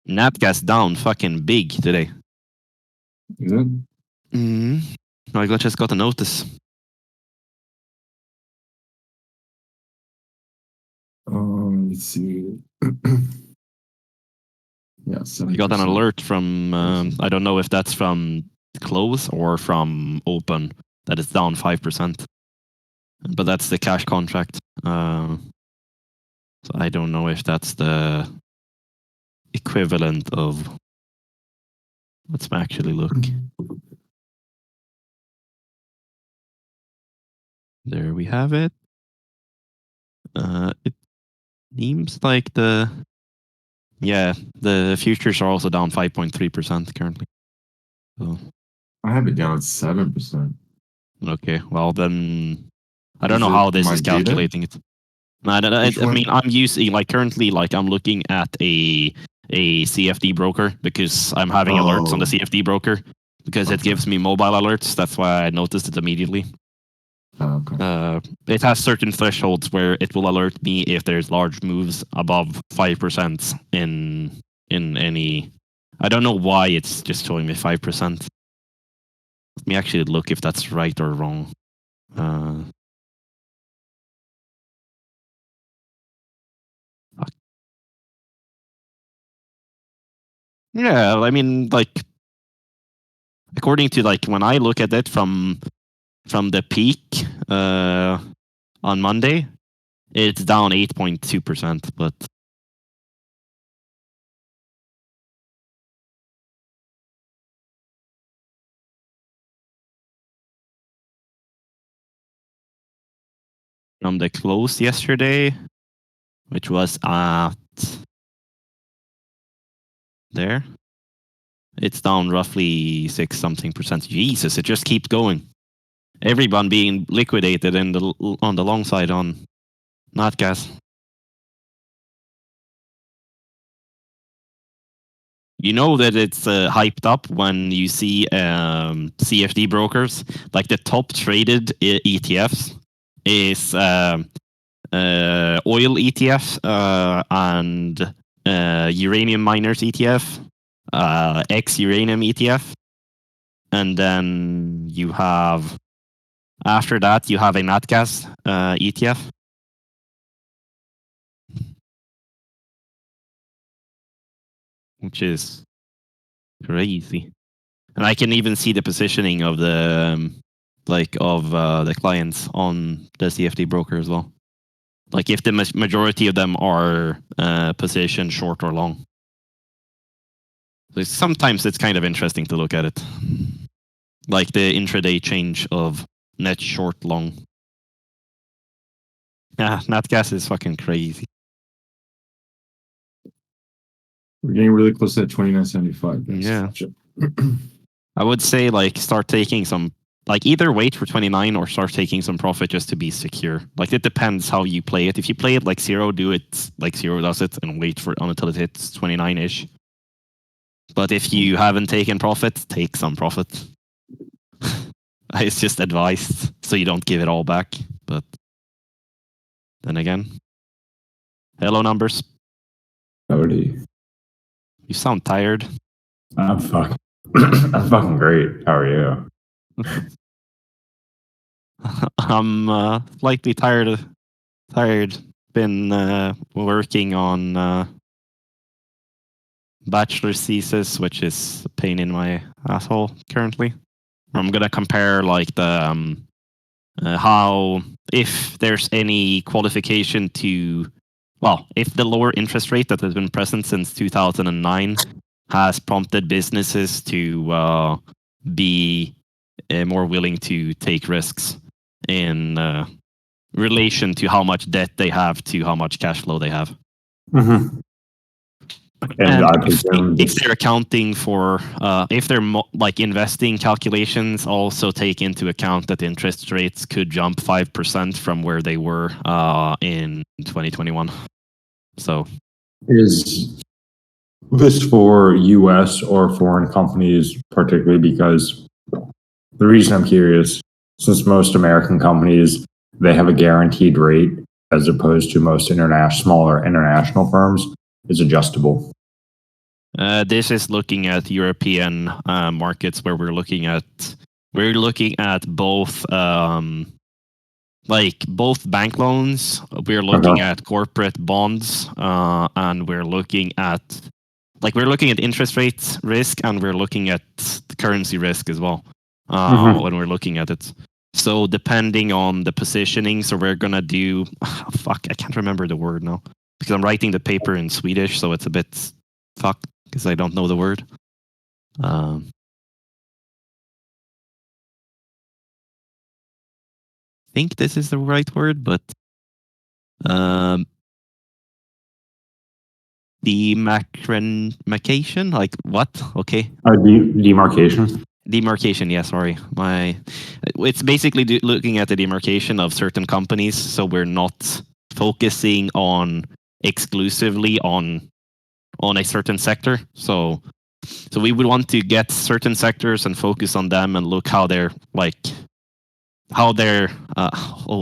Natgas down fucking big today. Is it? I just got a notice. Let's see. Yeah, I got an 7%. alert from, I don't know if that's from close or from open, that it's down 5%. But that's the cash contract. So I don't know if that's the equivalent of. Let's actually look. There we have it. It seems like the futures are also down 5.3% currently. So I have it down at 7%. okay, well then I don't Is know it how this my is data? calculating it. No, I mean, I'm using, like, currently, like, I'm looking at a CFD broker because I'm having alerts on the CFD broker because it Okay. gives me mobile alerts. That's why I noticed it immediately. Okay. It has certain thresholds where it will alert me if there's large moves above 5% in any. I don't know why it's just showing me 5%. Let me actually look if that's right or wrong. Yeah, I mean, like, according to, like, when I look at it from the peak on Monday, it's down 8.2%, but from the close yesterday, which was at there, it's down roughly 6 something percent. Jesus, it just keeps going. Everyone being liquidated on the long side on Natgas. You know that it's hyped up when you see CFD brokers, like the top traded ETFs is oil ETF and uranium miners ETF, X uranium ETF, and then you have, after that you have a Natgas ETF. Which is crazy. And I can even see the positioning of the the clients on the CFD broker as well. Like if the majority of them are positioned short or long. So sometimes it's kind of interesting to look at it. Like the intraday change of net short long. Yeah, Natgas is fucking crazy. We're getting really close to that 29.75. Yeah. I would say, like, start taking some, like, either wait for 29 or start taking some profit just to be secure. Like, it depends how you play it. If you play it like Zero, do it like Zero does it and wait for until it hits 29-ish. But if you haven't taken profit, take some profit. It's just advised so you don't give it all back. But Then again. Hello, numbers. Howdy. You sound tired. I'm fucking, I'm fucking great. How are you? I'm slightly tired. Been working on bachelor's thesis, which is a pain in my asshole currently. I'm gonna compare like the how if there's any qualification to, well, if the lower interest rate that has been present since 2009 has prompted businesses to be more willing to take risks in relation to how much debt they have to how much cash flow they have. Mm-hmm. And I presume if they're accounting for, if they're like investing calculations also take into account that interest rates could jump 5% from where they were in 2021. So, is this for U.S. or foreign companies, particularly because the reason I'm curious, since most American companies, they have a guaranteed rate as opposed to most smaller international firms, is adjustable. this is looking at European markets where we're looking at both like both bank loans, we're looking at corporate bonds, and we're looking at interest rate risk, and we're looking at the currency risk as well when we're looking at it. So depending on the positioning, so we're gonna do I can't remember the word now because I'm writing the paper in Swedish, so it's a bit because I don't know the word. I think this is the right word, but demarcation, like what? Okay. Demarcation. Demarcation, yeah, sorry. It's basically looking at the demarcation of certain companies, so we're not focusing on exclusively on a certain sector. So we would want to get certain sectors and focus on them and look how they're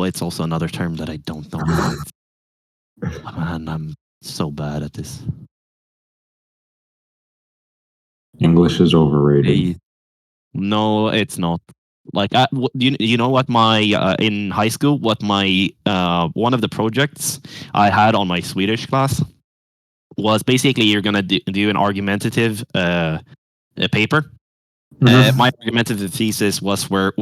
it's also another term that I don't know. Man, I'm so bad at this. English is overrated. No, it's not. Like, you know what my in high school, what my one of the projects I had on my Swedish class was basically you're gonna do an argumentative paper. My argumentative thesis was for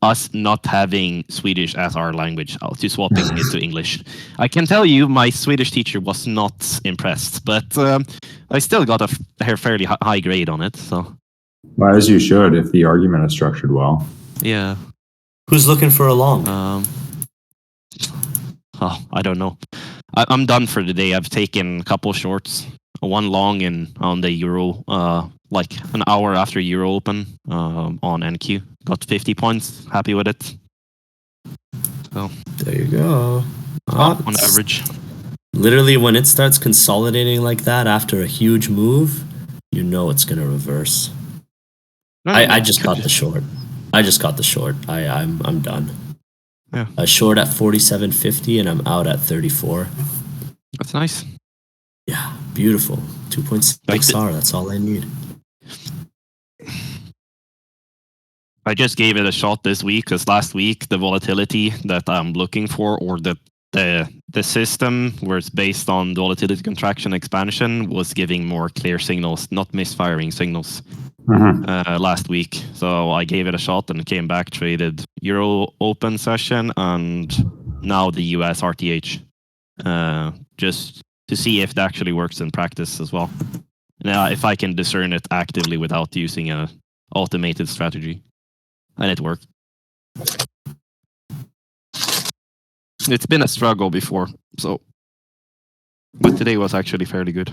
us not having Swedish as our language, to swapping it to English. I can tell you, my Swedish teacher was not impressed, but I still got a fairly high grade on it. So, well, as you should, if the argument is structured well. Yeah. Who's looking for a long? I don't know. I'm done for the day. I've taken a couple shorts, one long on the Euro, like an hour after Euro Open on NQ. Got 50 points. Happy with it. So there you go. On average. Literally, when it starts consolidating like that after a huge move, you know it's gonna reverse. I just got the short. I'm done. Yeah. A short at 47.50 and I'm out at 34. That's nice. Yeah, beautiful. 2.6 R. That's all I need. I just gave it a shot this week because last week the volatility that I'm looking for, or the system where it's based on the volatility contraction expansion, was giving more clear signals, not misfiring signals. Last week. So I gave it a shot and came back, traded Euro Open session and now the US RTH, just to see if it actually works in practice as well. Now, if I can discern it actively without using a automated strategy. And it worked. It's been a struggle before, but today was actually fairly good.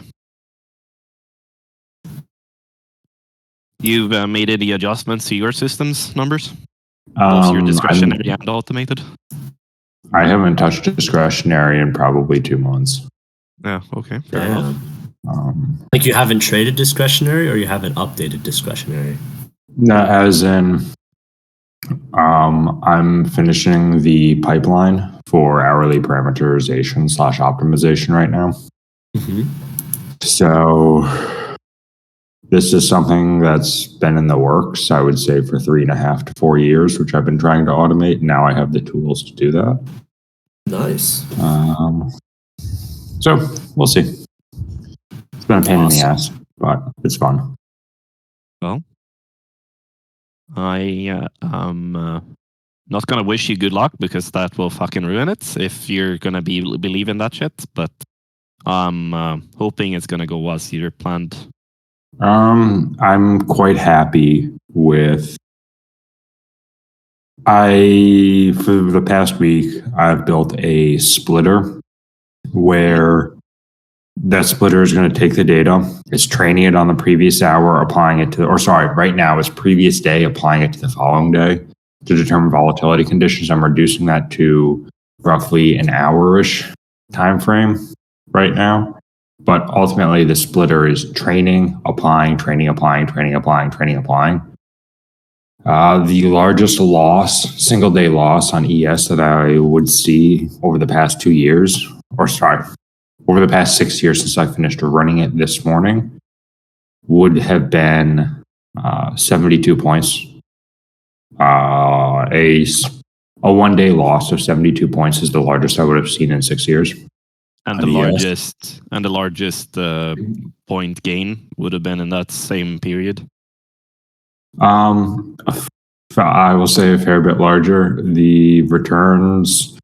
You've made any adjustments to your system's numbers? Both your discretionary and automated? I haven't touched discretionary in probably 2 months. Yeah, okay. Fair enough. Like you haven't traded discretionary or you haven't updated discretionary? No, as in, I'm finishing the pipeline for hourly parameterization / optimization right now. Mm-hmm. So this is something that's been in the works, I would say, for 3.5 to 4 years, which I've been trying to automate. Now I have the tools to do that. Nice. So we'll see. It's been a pain in the Awesome. ass, but it's fun. Well, I am not gonna wish you good luck because that will fucking ruin it if you're gonna believe in that shit. But I'm hoping it's gonna go as you planned. I'm quite happy with. For the past week, I've built a splitter where that splitter is going to take the data, it's training it on the previous hour, applying it to, or sorry, right now it's previous day, applying it to the following day to determine volatility conditions. I'm reducing that to roughly an hour-ish time frame right now. But ultimately, the splitter is training, applying, training, applying, training, applying, training, applying. The largest loss, single day loss on ES that I would see over the past 2 years, or sorry, over the past 6 years since I finished running it this morning, would have been 72 points. A 1 day loss of 72 points is the largest I would have seen in 6 years. And the largest point gain would have been in that same period. I will say a fair bit larger. The returns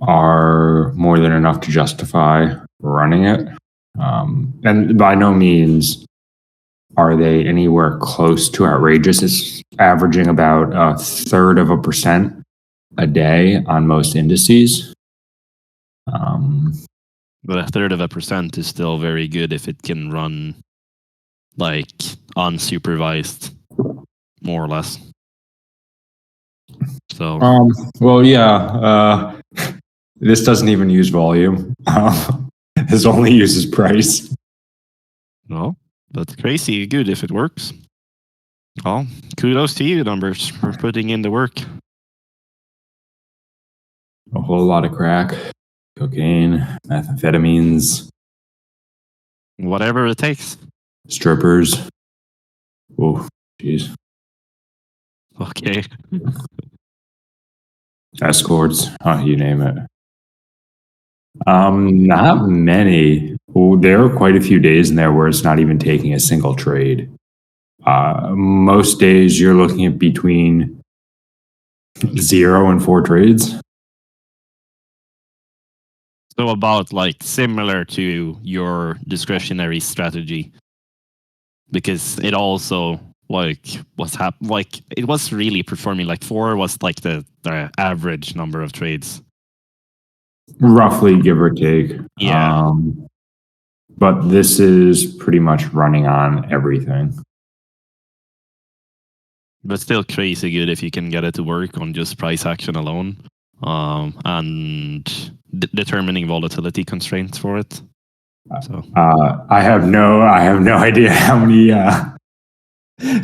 are more than enough to justify running it. And by no means are they anywhere close to outrageous. It's averaging about 1/3% a day on most indices. But 1/3% is still very good if it can run like unsupervised, more or less. So well, yeah. This doesn't even use volume. This only uses price. no, that's crazy good if it works. Well, kudos to you, numbers, for putting in the work. A whole lot of crack, cocaine, methamphetamines, Whatever it takes. strippers. Oh, jeez. Okay. Escorts, you name it. Not many. Well, there are quite a few days in there where it's not even taking a single trade. Most days you're looking at between 0 and 4 trades. So about like similar to your discretionary strategy, because it also like it was really performing. Like 4 was like the average number of trades, Roughly, give or take. Yeah. But this is pretty much running on everything. but still crazy good if you can get it to work on just price action alone, and determining volatility constraints for it. So I have no idea how many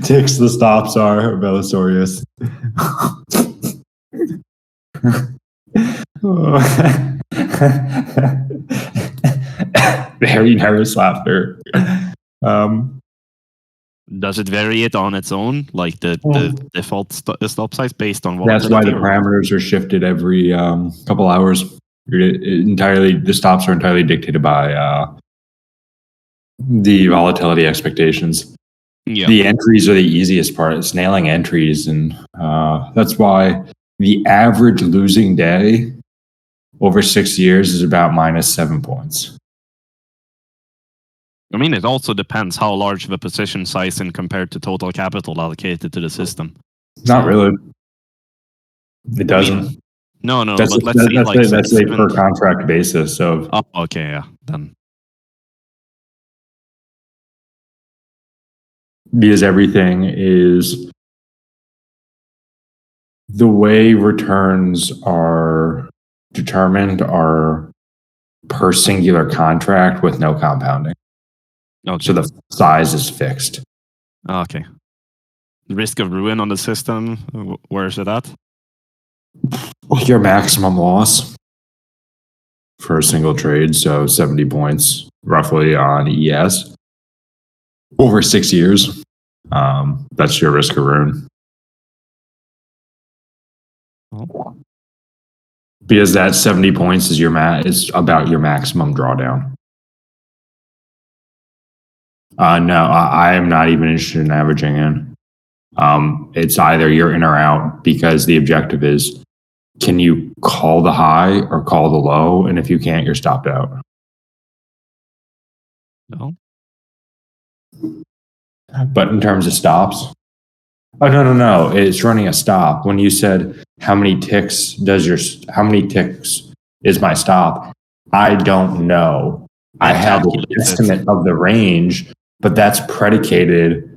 ticks the stops are, Belisorius. Very nervous laughter. does it vary it on its own, like the default stop size based on That's why volatility? the parameters are shifted every couple hours. The stops are entirely dictated by the volatility expectations. Yeah. The entries are the easiest part. It's nailing entries, and that's why the average losing day over 6 years is about -7 points. I mean, it also depends how large of a position size in compared to total capital allocated to the system. Not really. It doesn't. I mean, no, That's but let's say like that's a per contract basis. So oh, okay, yeah, then because everything is the way returns are determined are per singular contract with no compounding. okay. So the size is fixed. Okay. The risk of ruin on the system, where is it at? your maximum loss for a single trade, so 70 points roughly on ES over 6 years. That's your risk of ruin. Because that 70 points is is about your maximum drawdown. No, I am not even interested in averaging in. It's either you're in or out, because the objective is, can you call the high or call the low? And if you can't, you're stopped out. No. But in terms of stops, oh no, it's running a stop. When you said how many ticks is my stop, I don't know. I have an estimate of the range, but that's predicated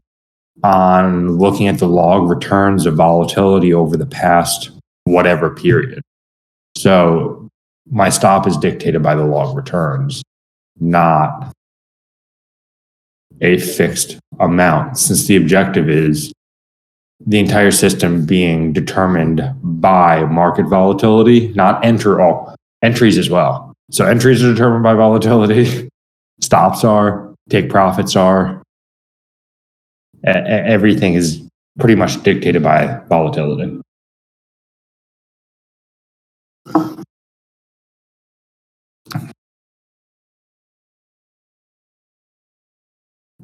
on looking at the log returns of volatility over the past whatever period. So my stop is dictated by the log returns, not a fixed amount, since the objective is the entire system being determined by market volatility, not entries as well. So entries are determined by volatility, stops are, take profits are, everything is pretty much dictated by volatility.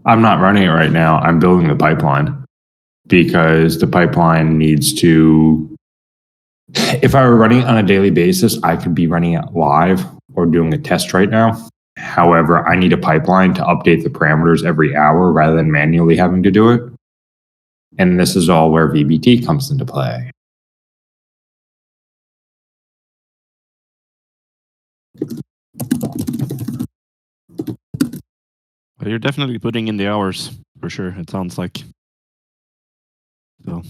I'm not running it right now. I'm building the pipeline, because the pipeline needs to, if I were running it on a daily basis, I could be running it live or doing a test right now. However, I need a pipeline to update the parameters every hour rather than manually having to do it. And this is all where VBT comes into play. Well, you're definitely putting in the hours, for sure, it sounds like. So.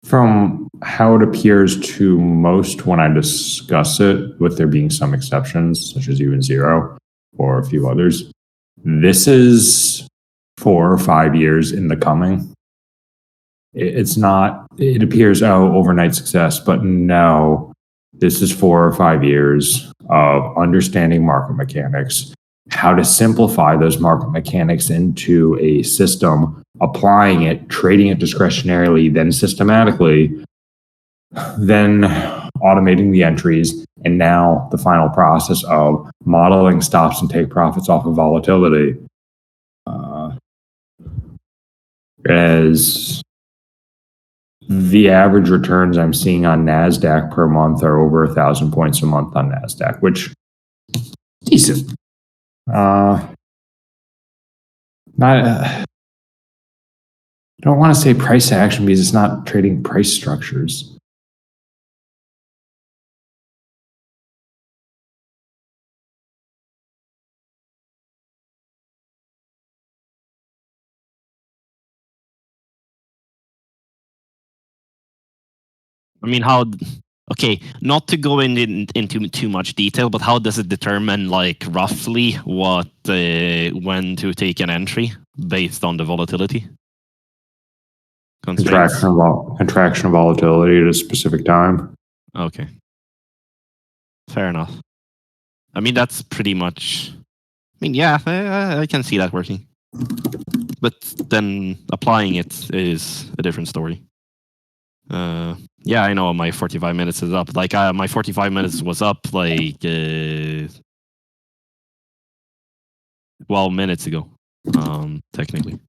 From how it appears to most when I discuss it, with there being some exceptions, such as even zero or a few others, this is 4 or 5 years in the coming. It's not, it appears, overnight success, but no, this is 4 or 5 years of understanding market mechanics, how to simplify those market mechanics into a system, applying it, trading it discretionarily, then systematically, then automating the entries, and now the final process of modeling stops and take profits off of volatility. As the average returns I'm seeing on NASDAQ per month are over 1,000 points a month on NASDAQ, which is decent. Not. I don't want to say price action because it's not trading price structures. I mean, okay, not to go into too much detail, but how does it determine, like, roughly what when to take an entry based on the volatility? Contraction of volatility at a specific time. Okay. Fair enough. I mean, that's pretty much... I mean, yeah, I can see that working. But then applying it is a different story. Yeah, I know my 45 minutes is up. Like, my 45 minutes was up, like, 12 minutes ago, technically.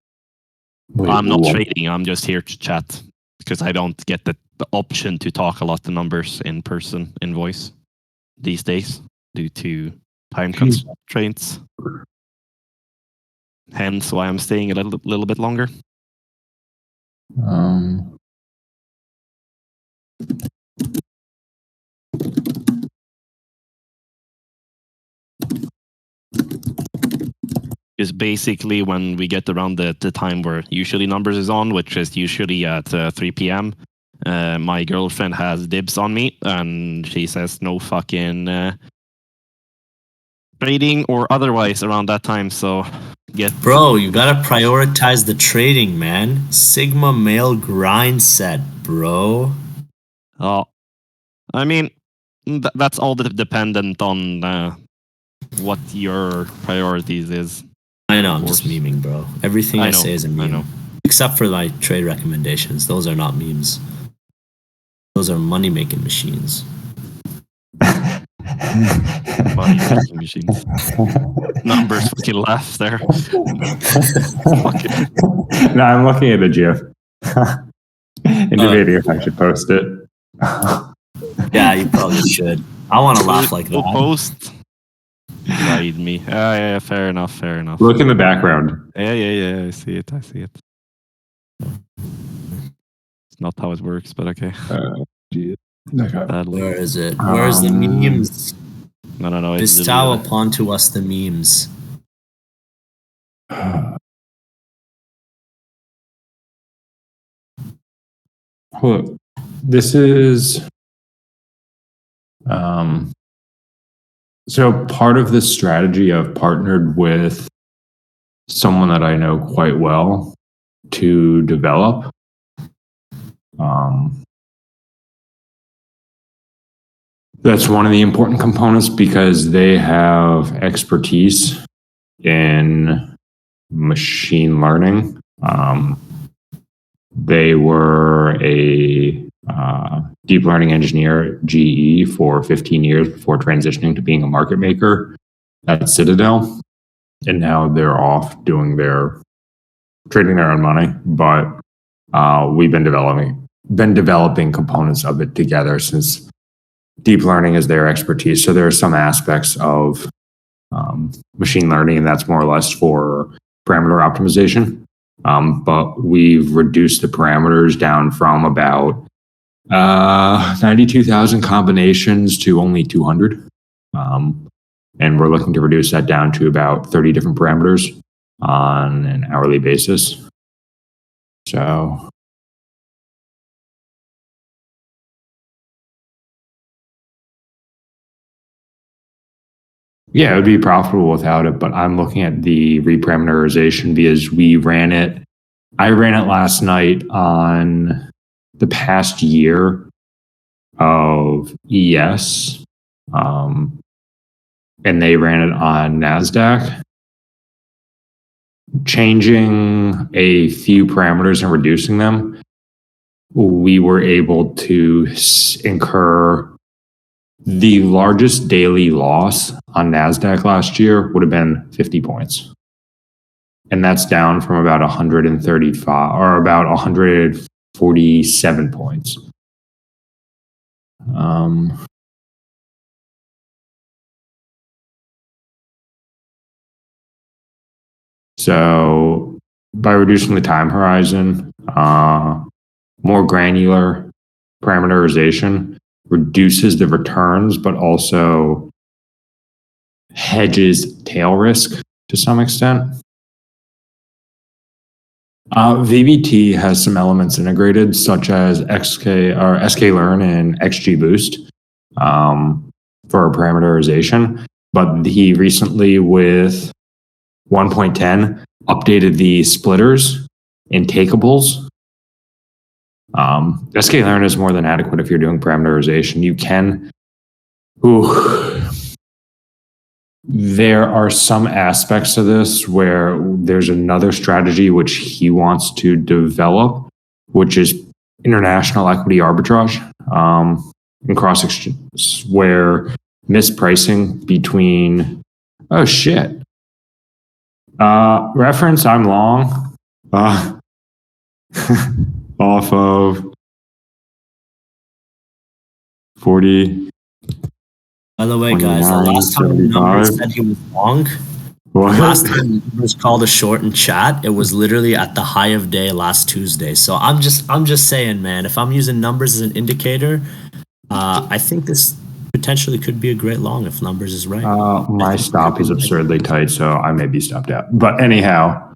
Wait, I'm not trading, I'm just here to chat, because I don't get the option to talk a lot of numbers in person, in voice, these days, due to time constraints. Hence why I'm staying a little bit longer. Is basically when we get around the time where usually numbers is on, which is usually at 3 p.m. My girlfriend has dibs on me, and she says no fucking trading or otherwise around that time. So get. Bro, you gotta prioritize the trading, man. Sigma male grind set, bro. Oh, I mean, that's all dependent on what your priorities is. I know, I'm Of just course. memeing, bro. Everything I know, say is a I meme. know. Except for my trade recommendations. Those are not memes. Those are money making machines. Money making machines. Numbers fucking laugh there. No, I'm looking at the GIF. In the video, I should post it. Yeah, you probably should. I want to laugh like We'll that. post. Guide me. Yeah, fair enough, fair enough. Look in the background. Yeah, I see it. It's not how it works, but okay. Sadly. Where is it? Where's the memes? No. It's Bestow deleted. upon to us the memes. Look, this is so part of this strategy. I've partnered with someone that I know quite well to develop. That's one of the important components because they have expertise in machine learning. They were a deep learning engineer at GE for 15 years before transitioning to being a market maker at Citadel. And now they're off trading their own money. But we've been developing components of it together since deep learning is their expertise. So there are some aspects of machine learning, and that's more or less for parameter optimization. But we've reduced the parameters down from about 92,000 combinations to only 200. And we're looking to reduce that down to about 30 different parameters on an hourly basis. So yeah, it would be profitable without it, but I'm looking at the reparameterization because I ran it last night on the past year of ES, and they ran it on NASDAQ. Changing a few parameters and reducing them, we were able to incur the largest daily loss on NASDAQ last year would have been 50 points. And that's down from about 135 or about 147 points. So by reducing the time horizon, more granular parameterization reduces the returns, but also hedges tail risk to some extent. VBT has some elements integrated, such as sklearn and XGBoost for parameterization. But he recently, with 1.10, updated the splitters and takeables. sklearn is more than adequate if you're doing parameterization. You can. There are some aspects of this where there's another strategy which he wants to develop, which is international equity arbitrage in cross exchange, where mispricing between reference I'm long off of 40. By the way, guys, the last time Numbers said he was long, last time Numbers called a short in chat, it was literally at the high of day last Tuesday. So I'm just saying, man, if I'm using Numbers as an indicator, I think this potentially could be a great long if Numbers is right. My stop is absurdly tight, so I may be stopped out. But anyhow,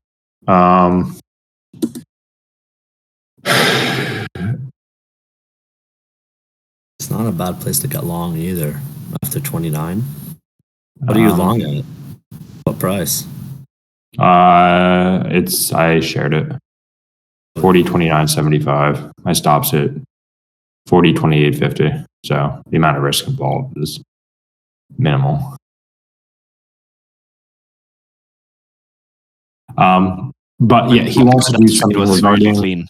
it's not a bad place to get long either after 29. What are you long at? What price? I shared it. 40.29.75. My stop's at 40.28.50. So the amount of risk involved is minimal. But yeah, he wants to do something regarding. Clean.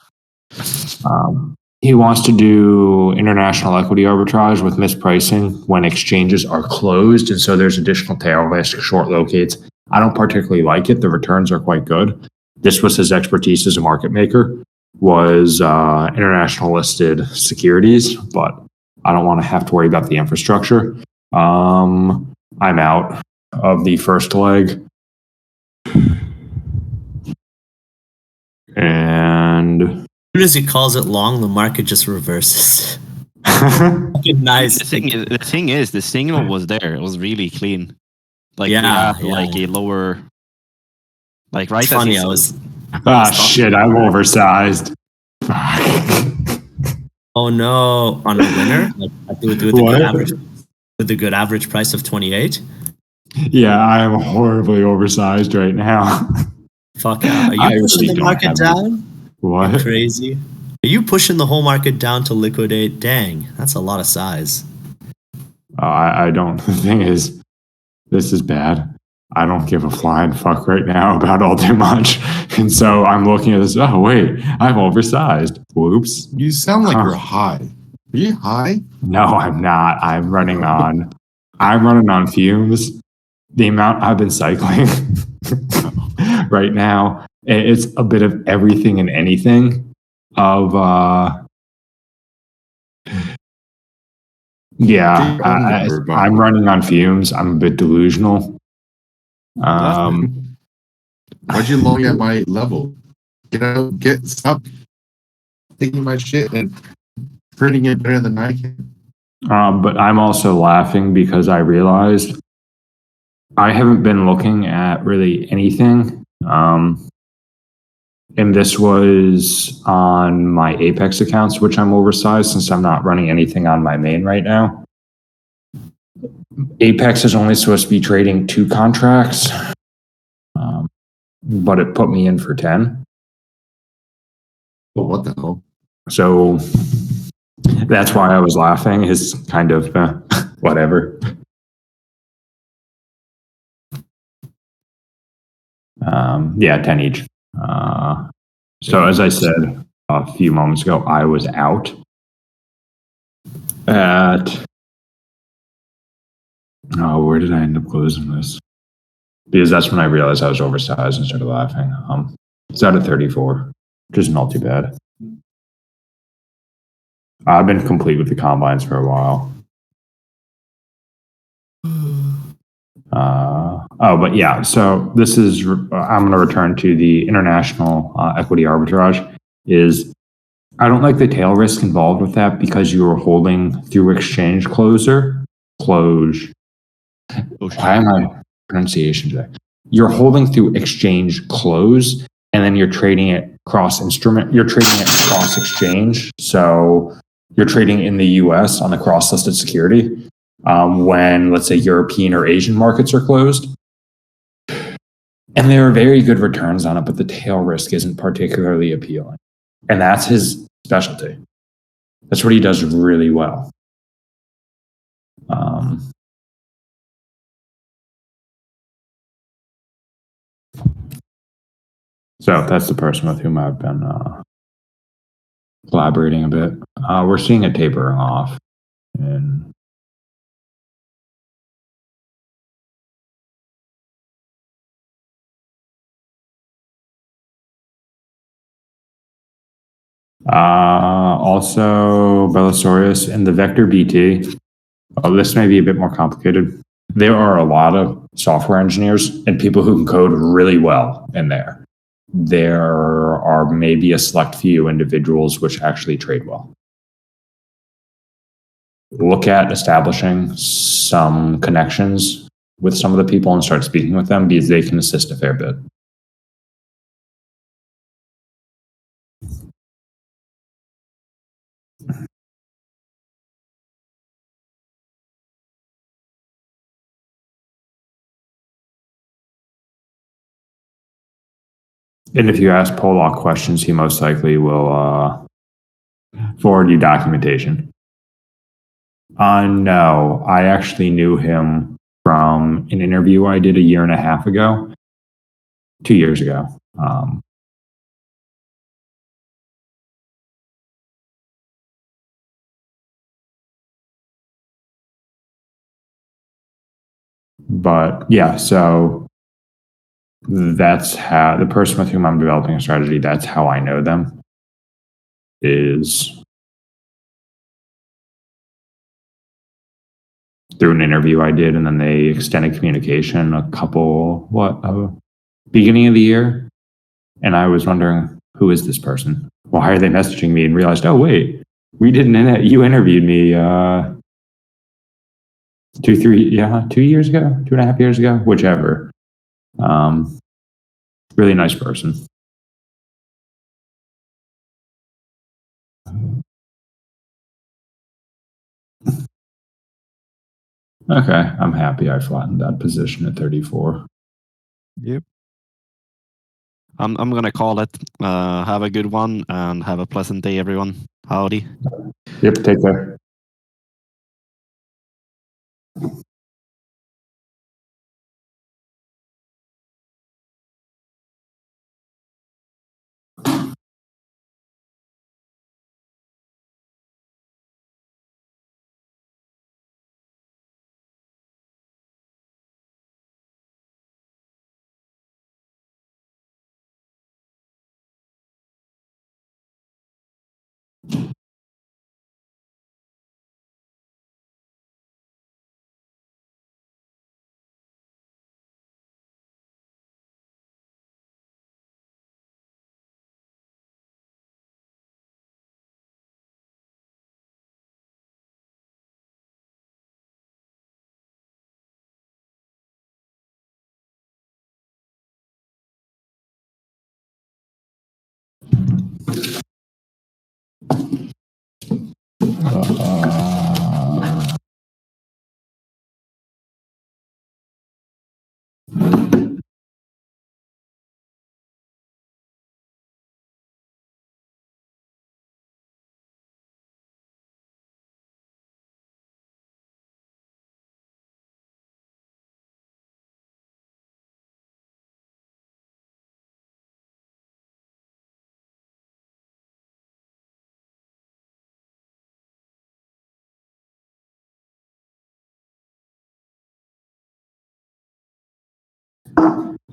He wants to do international equity arbitrage with mispricing when exchanges are closed, and so there's additional tail risk, short locates. I don't particularly like it. The returns are quite good. This was his expertise as a market maker, was international listed securities, but I don't want to have to worry about the infrastructure. I'm out of the first leg. And As soon as he calls it long, the market just reverses. Nice. The thing is, the signal was there. It was really clean. Like we Yeah, had like a lower, like right It's as funny. he I says. was shit, I'm oversized. Oh no, on a winner, like with a What? good average, with a good average price of 28. Yeah, I am horribly oversized right now. Fuck yeah! Are you I pushing really the don't market have- down? What? You're crazy. Are you pushing the whole market down to liquidate? Dang, that's a lot of size. I don't. The thing is, this is bad. I don't give a flying fuck right now about all too much. And so I'm looking at this. Oh, wait, I'm oversized. Whoops. You sound like you're high. Are you high? No, I'm not. I'm running on fumes. The amount I've been cycling right now, it's a bit of everything and anything of, yeah, I'm running on fumes. I'm a bit delusional. Why'd you lower me at my level? Stop taking my shit and hurting it better than I can. But I'm also laughing because I realized I haven't been looking at really anything. And this was on my Apex accounts, which I'm oversized since I'm not running anything on my main right now. Apex is only supposed to be trading 2 contracts, but it put me in for 10. Well, what the hell? So that's why I was laughing, is kind of whatever. Yeah, 10 each. So as I said a few moments ago, I was out at, where did I end up closing this? Because that's when I realized I was oversized and started laughing. It's out at 34, which is not too bad. I've been complete with the combines for a while. But yeah, so this is, I'm going to return to the international equity arbitrage. I don't like the tail risk involved with that because you are holding through exchange close. Why am I pronunciation today? You're holding through exchange close, and then you're trading it cross instrument. You're trading it cross exchange. So you're trading in the US on the cross listed security when, let's say, European or Asian markets are closed. And there are very good returns on it, but the tail risk isn't particularly appealing. And that's his specialty. That's what he does really well. So that's the person with whom I've been collaborating a bit. We're seeing it tapering off. And also Belisarius and the Vector BT. This may be a bit more complicated. There are a lot of software engineers and people who can code really well in there. There are maybe a select few individuals which actually trade well. Look at establishing some connections with some of the people and start speaking with them because they can assist a fair bit. And if you ask Pollock questions, he most likely will forward you documentation. No, I actually knew him from an interview I did 1.5 years ago, 2 years ago. But yeah, so that's how the person with whom I'm developing a strategy, that's how I know them, is through an interview I did, and then they extended communication beginning of the year. And I was wondering, who is this person? Why are they messaging me? And realized, oh, wait, you interviewed me 2 years ago, 2.5 years ago, whichever. Really nice person. Okay, I'm happy I flattened that position at 34. Yep. I'm gonna call it. Have a good one and have a pleasant day, everyone. Howdy. Yep, take care.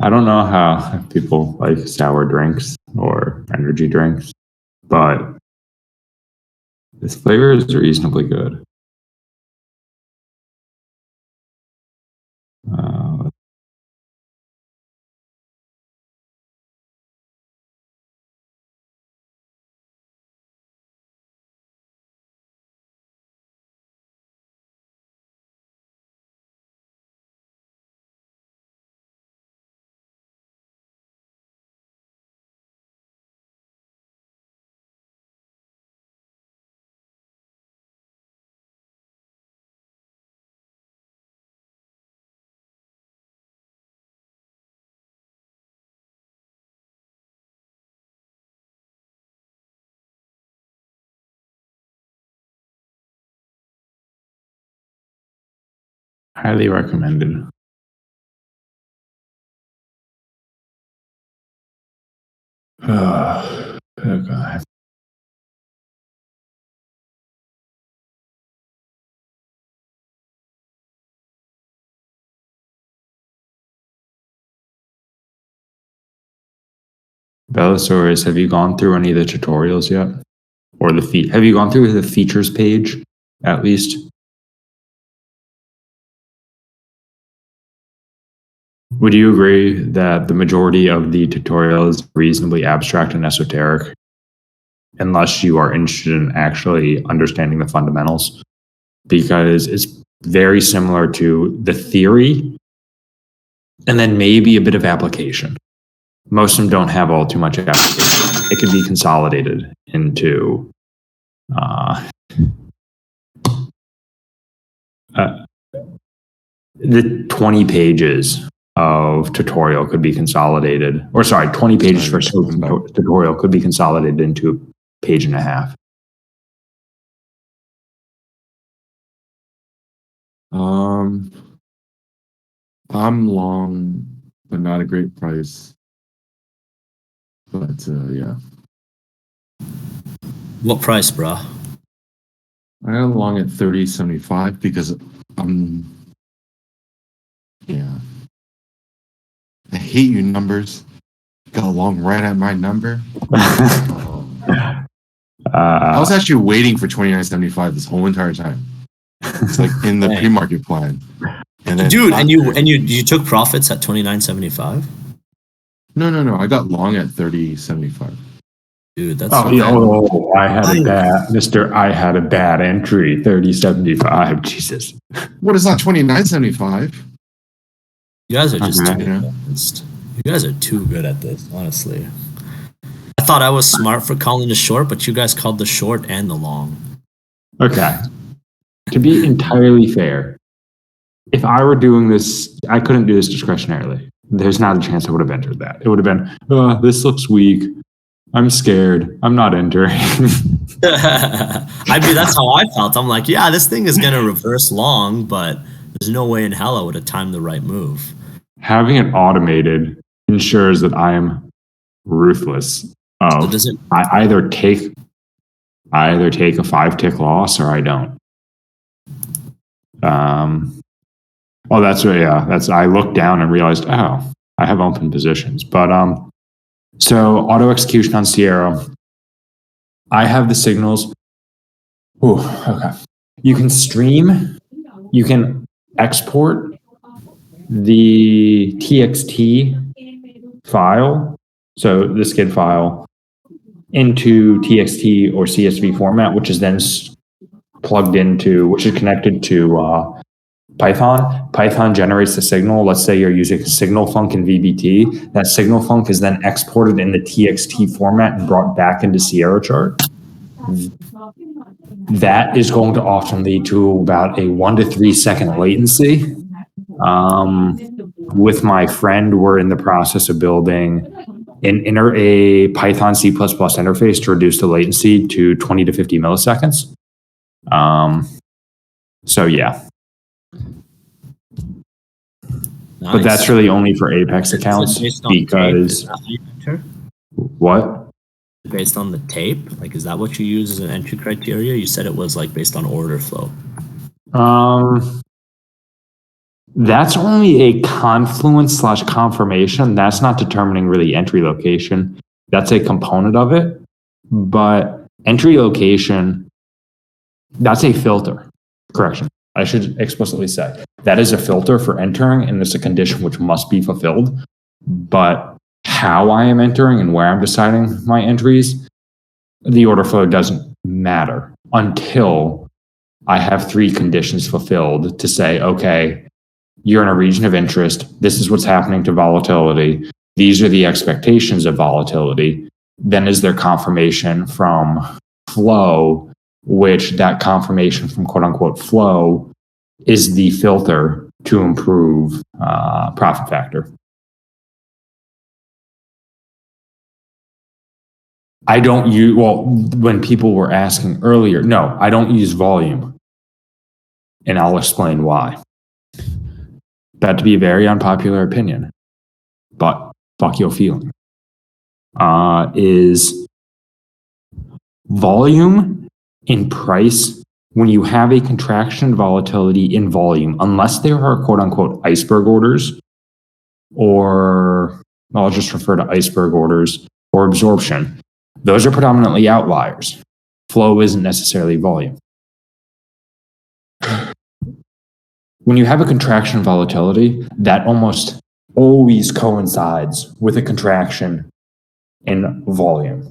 I don't know how people like sour drinks or energy drinks, but this flavor is reasonably good. Highly recommended. Okay. Bellasaurus, have you gone through any of the tutorials yet? Or have you gone through the features page, at least? Would you agree that the majority of the tutorial is reasonably abstract and esoteric, unless you are interested in actually understanding the fundamentals? Because it's very similar to the theory and then maybe a bit of application. Most of them don't have all too much application. It could be consolidated into the 20 pages of tutorial could be consolidated, or sorry, 20 pages for tutorial could be consolidated into a page and a half. I'm long, but not a great price. But yeah. What price, bro? I got long at 30.75 because yeah. I hate you numbers. Got along right at my number. I was actually waiting for 29.75 this whole entire time. It's like in the pre-market plan. And then Dude, and you took profits at 29.75? No. I got long at 30.75. Dude, that's I had a bad entry, 30.75. Jesus. What is that? 29.75? You guys are just too advanced. You guys are too good at this, honestly. I thought I was smart for calling the short, but you guys called the short and the long. Okay. To be entirely fair, if I were doing this, I couldn't do this discretionarily. There's not a chance I would have entered that. It would have been, this looks weak. I'm scared. I'm not entering. I mean, that's how I felt. I'm like, yeah, this thing is going to reverse long, but there's no way in hell I would have timed the right move. Having it automated ensures that I'm ruthless. I either take a 5-tick loss or I don't. I looked down and realized, I have open positions. But so auto execution on Sierra. I have the signals. Ooh, okay. You can stream, you can export the TXT file, so the SCID file, into TXT or CSV format, which is then which is connected to Python. Python generates the signal. Let's say you're using signal func in VBT. That signal func is then exported in the TXT format and brought back into Sierra chart. That is going to often lead to about a 1 to 3 second latency. With my friend, we're in the process of building a Python C++ interface to reduce the latency to 20 to 50 milliseconds. So yeah. Nice. But that's really only for Apex accounts because what? Based on the tape? Like, is that what you use as an entry criteria? You said it was like based on order flow. That's only a confluence / confirmation. That's not determining really entry location. That's a component of it. But entry location, that's a filter. Correction. I should explicitly say that is a filter for entering, and it's a condition which must be fulfilled. But how I am entering and where I'm deciding my entries, the order flow doesn't matter until I have 3 conditions fulfilled to say, okay, you're in a region of interest. This is what's happening to volatility. These are the expectations of volatility. Then is there confirmation from flow, which that confirmation from quote unquote flow is the filter to improve profit factor. I don't use, when people were asking earlier, no, I don't use volume. And I'll explain why. That to be a very unpopular opinion, but fuck your feeling. Is volume in price when you have a contraction volatility in volume, unless there are quote unquote iceberg orders, or I'll just refer to iceberg orders or absorption. Those are predominantly outliers. Flow isn't necessarily volume. When you have a contraction volatility, that almost always coincides with a contraction in volume.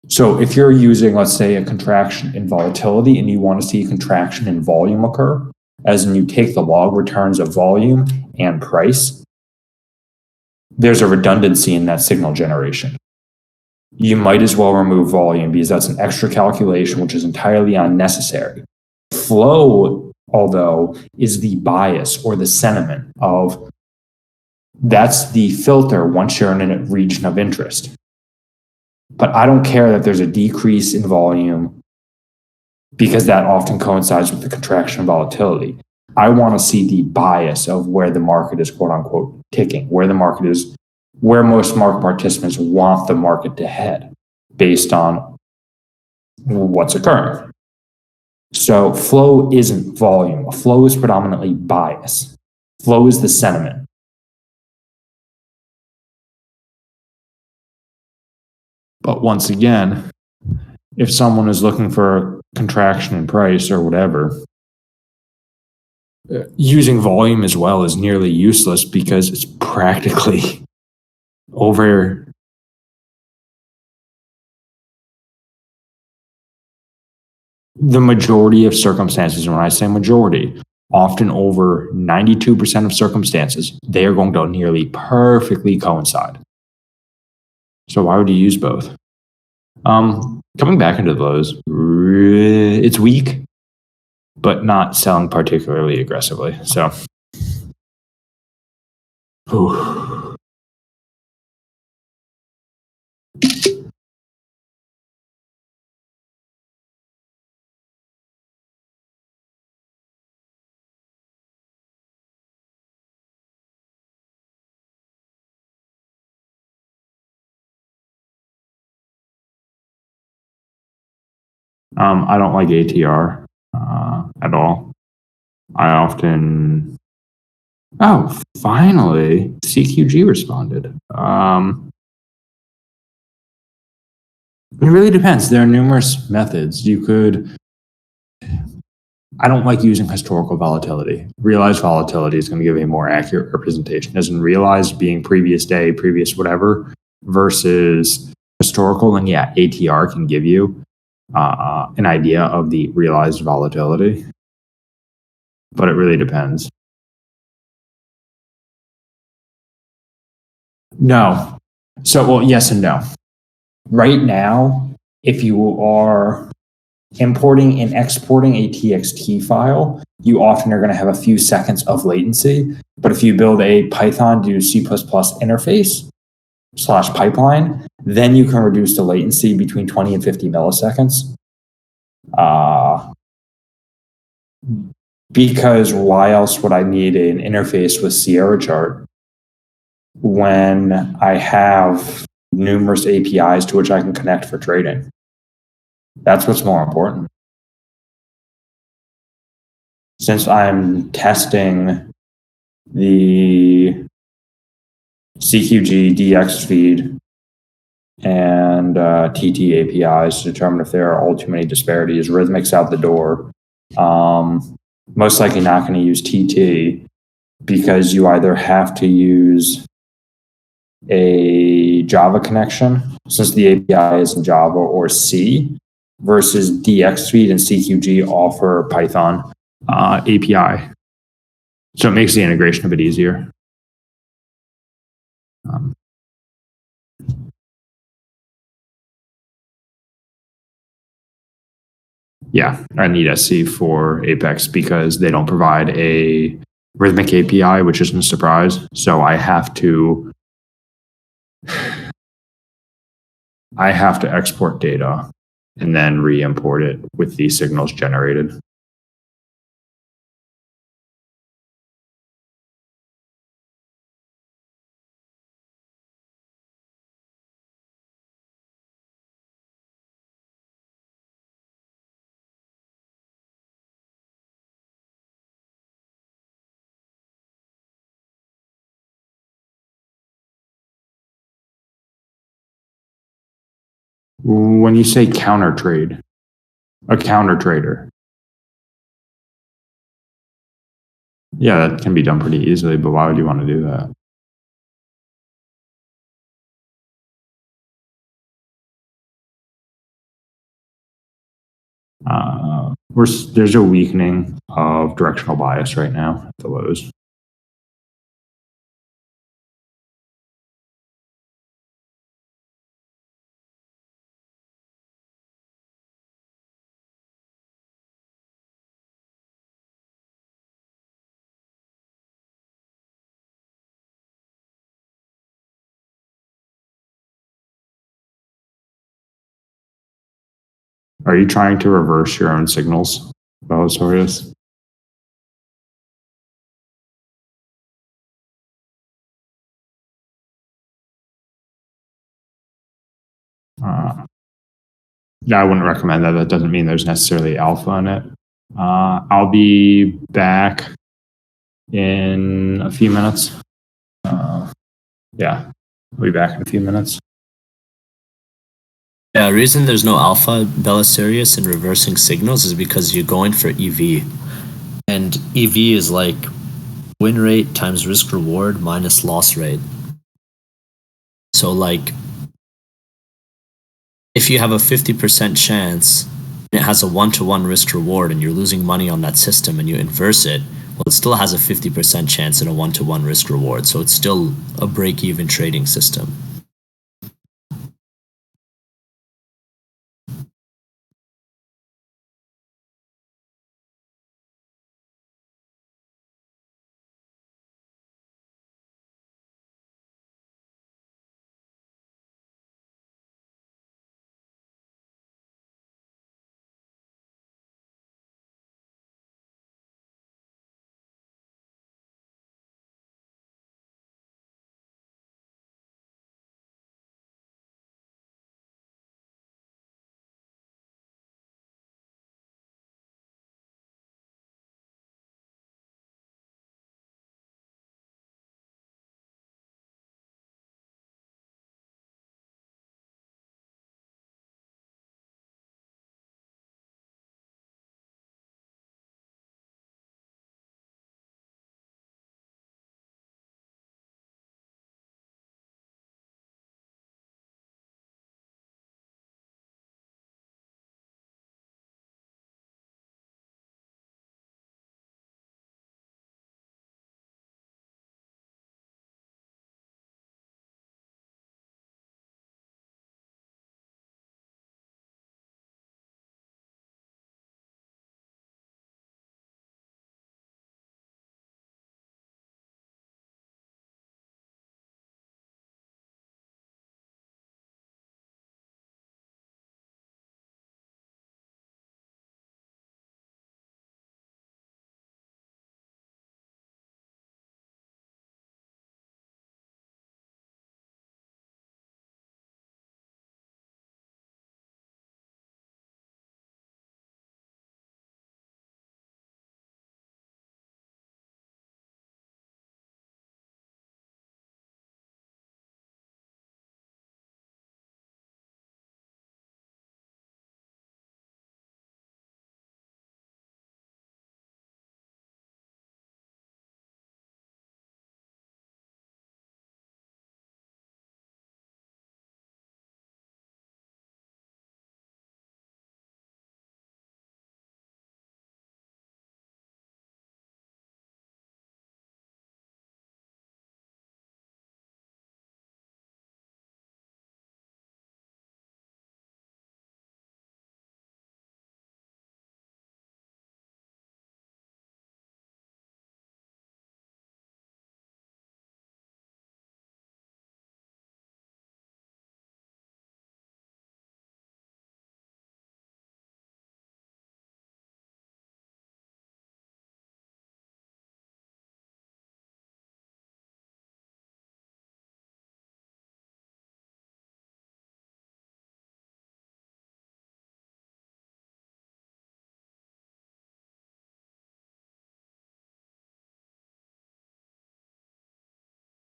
So if you're using, let's say, a contraction in volatility and you want to see a contraction in volume occur, as in you take the log returns of volume and price, there's a redundancy in that signal generation. You might as well remove volume because that's an extra calculation which is entirely unnecessary. Flow, although, is the bias or the sentiment of That's the filter once you're in a region of interest. But I don't care that there's a decrease in volume because that often coincides with the contraction of volatility. I want to see the bias of where the market is quote unquote ticking, where the market is, where most market participants want the market to head based on what's occurring. So flow isn't volume. Flow is predominantly bias. Flow is the sentiment. But once again, if someone is looking for a contraction in price or whatever, using volume as well is nearly useless because it's practically over. The majority of circumstances, and when I say majority, often over 92% of circumstances, they are going to nearly perfectly coincide. So why would you use both? Coming back into the lows, it's weak, but not selling particularly aggressively. So, I don't like ATR at all. I often, finally, CQG responded. It really depends. There are numerous methods. I don't like using historical volatility. Realized volatility is going to give a more accurate representation, as in realized being previous day, previous whatever, versus historical. And yeah, ATR can give you an idea of the realized volatility, but it really depends. No. So, well, yes and no. Right now, if you are importing and exporting a TXT file, you often are going to have a few seconds of latency. But if you build a Python to C++ interface / pipeline, then you can reduce the latency between 20 and 50 milliseconds. Because why else would I need an interface with Sierra chart when I have numerous APIs to which I can connect for trading? That's what's more important. Since I'm testing the CQG DX feed and TT APIs to determine if there are all too many disparities, Rhythmic's out the door. Most likely not going to use TT because you either have to use a Java connection, since the API is in Java, or C, versus DXFeed and CQG offer Python API. So it makes the integration a bit easier. Yeah, I need SC for Apex because they don't provide a Rhythmic API, which isn't a surprise. So I have to export data and then re-import it with the signals generated. When you say counter trade, a counter trader, yeah, that can be done pretty easily, but why would you want to do that? There's a weakening of directional bias right now at the lows. Are you trying to reverse your own signals, Belisarius? No, I wouldn't recommend that. That doesn't mean there's necessarily alpha in it. I'll be back in a few minutes. Yeah, I'll be back in a few minutes. Yeah, the reason there's no alpha Belisarius in reversing signals is because you're going for EV. And EV is like win rate times risk reward minus loss rate. So like if you have a 50% chance and it has a 1-to-1 risk reward and you're losing money on that system and you inverse it, well, it still has a 50% chance and a 1-to-1 risk reward. So it's still a break-even trading system.